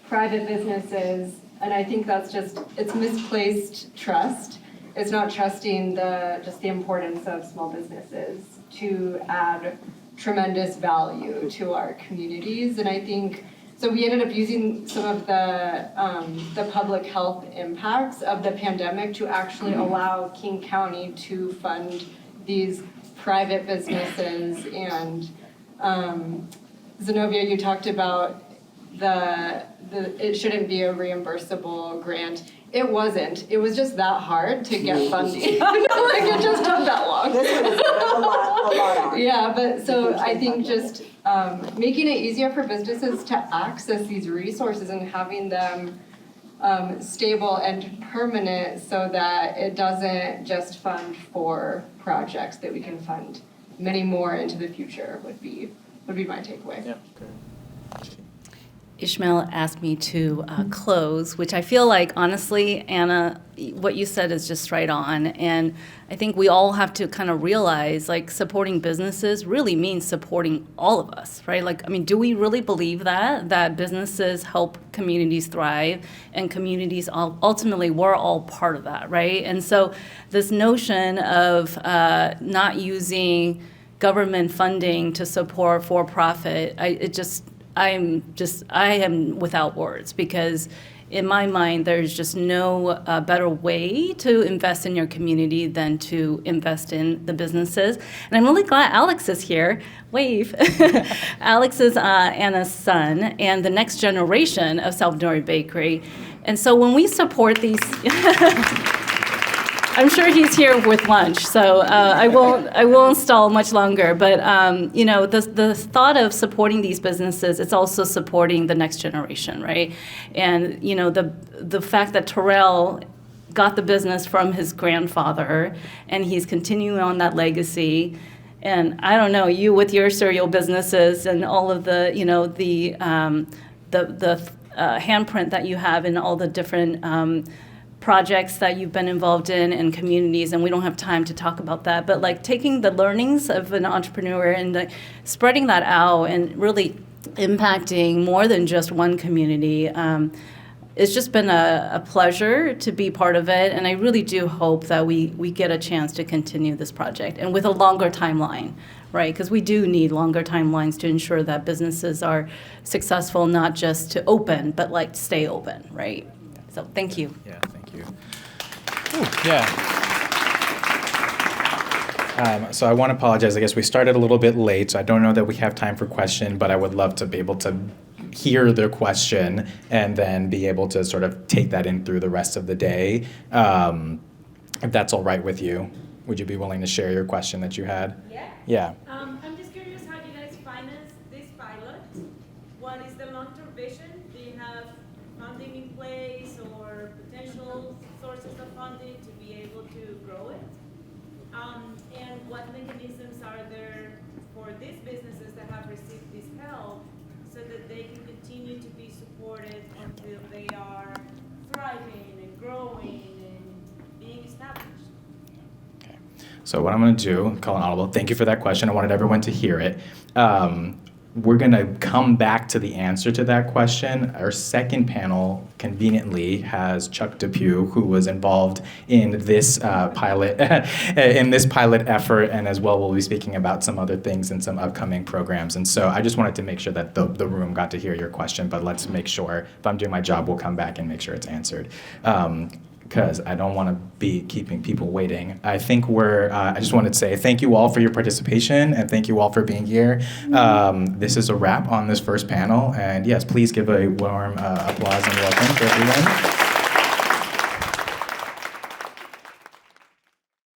private businesses. And I think that's it's misplaced trust. It's not trusting just the importance of small businesses to add tremendous value to our communities. And I think, so we ended up using some of the public health impacts of the pandemic to actually allow King County to fund these private businesses. And Zenovia, you talked about it shouldn't be a reimbursable grant. It wasn't. It was just that hard to get funding. It just took that long. This one is a lot. Yeah, but so I think just making it easier for businesses to access these resources and having them stable and permanent so that it doesn't just fund for projects, that we can fund many more into the future would be my takeaway. Yeah. Ishmael asked me to close, which I feel like, honestly, Anna, what you said is just right on. And I think we all have to kind of realize, like, supporting businesses really means supporting all of us, right? Like, I mean, do we really believe that businesses help communities thrive, and communities ultimately, we're all part of that, right? And so this notion of not using government funding to support for-profit, I am without words, because in my mind, there's just no better way to invest in your community than to invest in the businesses. And I'm really glad Alex is here. Wave. Alex is Anna's son and the next generation of Salvadorean Bakery. And so when we support these... I'm sure he's here with lunch, so I won't stall much longer. But the thought of supporting these businesses, it's also supporting the next generation, right? And the fact that Terrell got the business from his grandfather, and he's continuing on that legacy. And I don't know, you with your cereal businesses and all of the handprint that you have in all the different projects that you've been involved in and communities, and we don't have time to talk about that, but like taking the learnings of an entrepreneur and spreading that out and really impacting more than just one community. It's just been a pleasure to be part of it, and I really do hope that we get a chance to continue this project, and with a longer timeline, right? Because we do need longer timelines to ensure that businesses are successful, not just to open, but like stay open, right? So thank you. Yeah, thank you. Ooh, yeah. So I want to apologize. I guess we started a little bit late, so I don't know that we have time for question, but I would love to be able to hear their question and then be able to sort of take that in through the rest of the day. If that's all right with you, would you be willing to share your question that you had? Yeah. Yeah. I'm just curious how you guys finance this pilot. What is the long-term vision? Do you have funding in place or potential sources of funding to be able to grow it? And what mechanisms are there for these businesses that have received this help so that they can continue to be supported until they are thriving and growing and being established? So what I'm going to do, call an audible. Thank you for that question. I wanted everyone to hear it. We're going to come back to the answer to that question. Our second panel conveniently has Chuck Depew, who was involved in this pilot effort, and as well we'll be speaking about some other things and some upcoming programs. And so I just wanted to make sure that the room got to hear your question, but let's make sure, if I'm doing my job, we'll come back and make sure it's answered. Because I don't want to be keeping people waiting. I think I just wanted to say thank you all for your participation and thank you all for being here. This is a wrap on this first panel, and yes, please give a warm applause and welcome to everyone.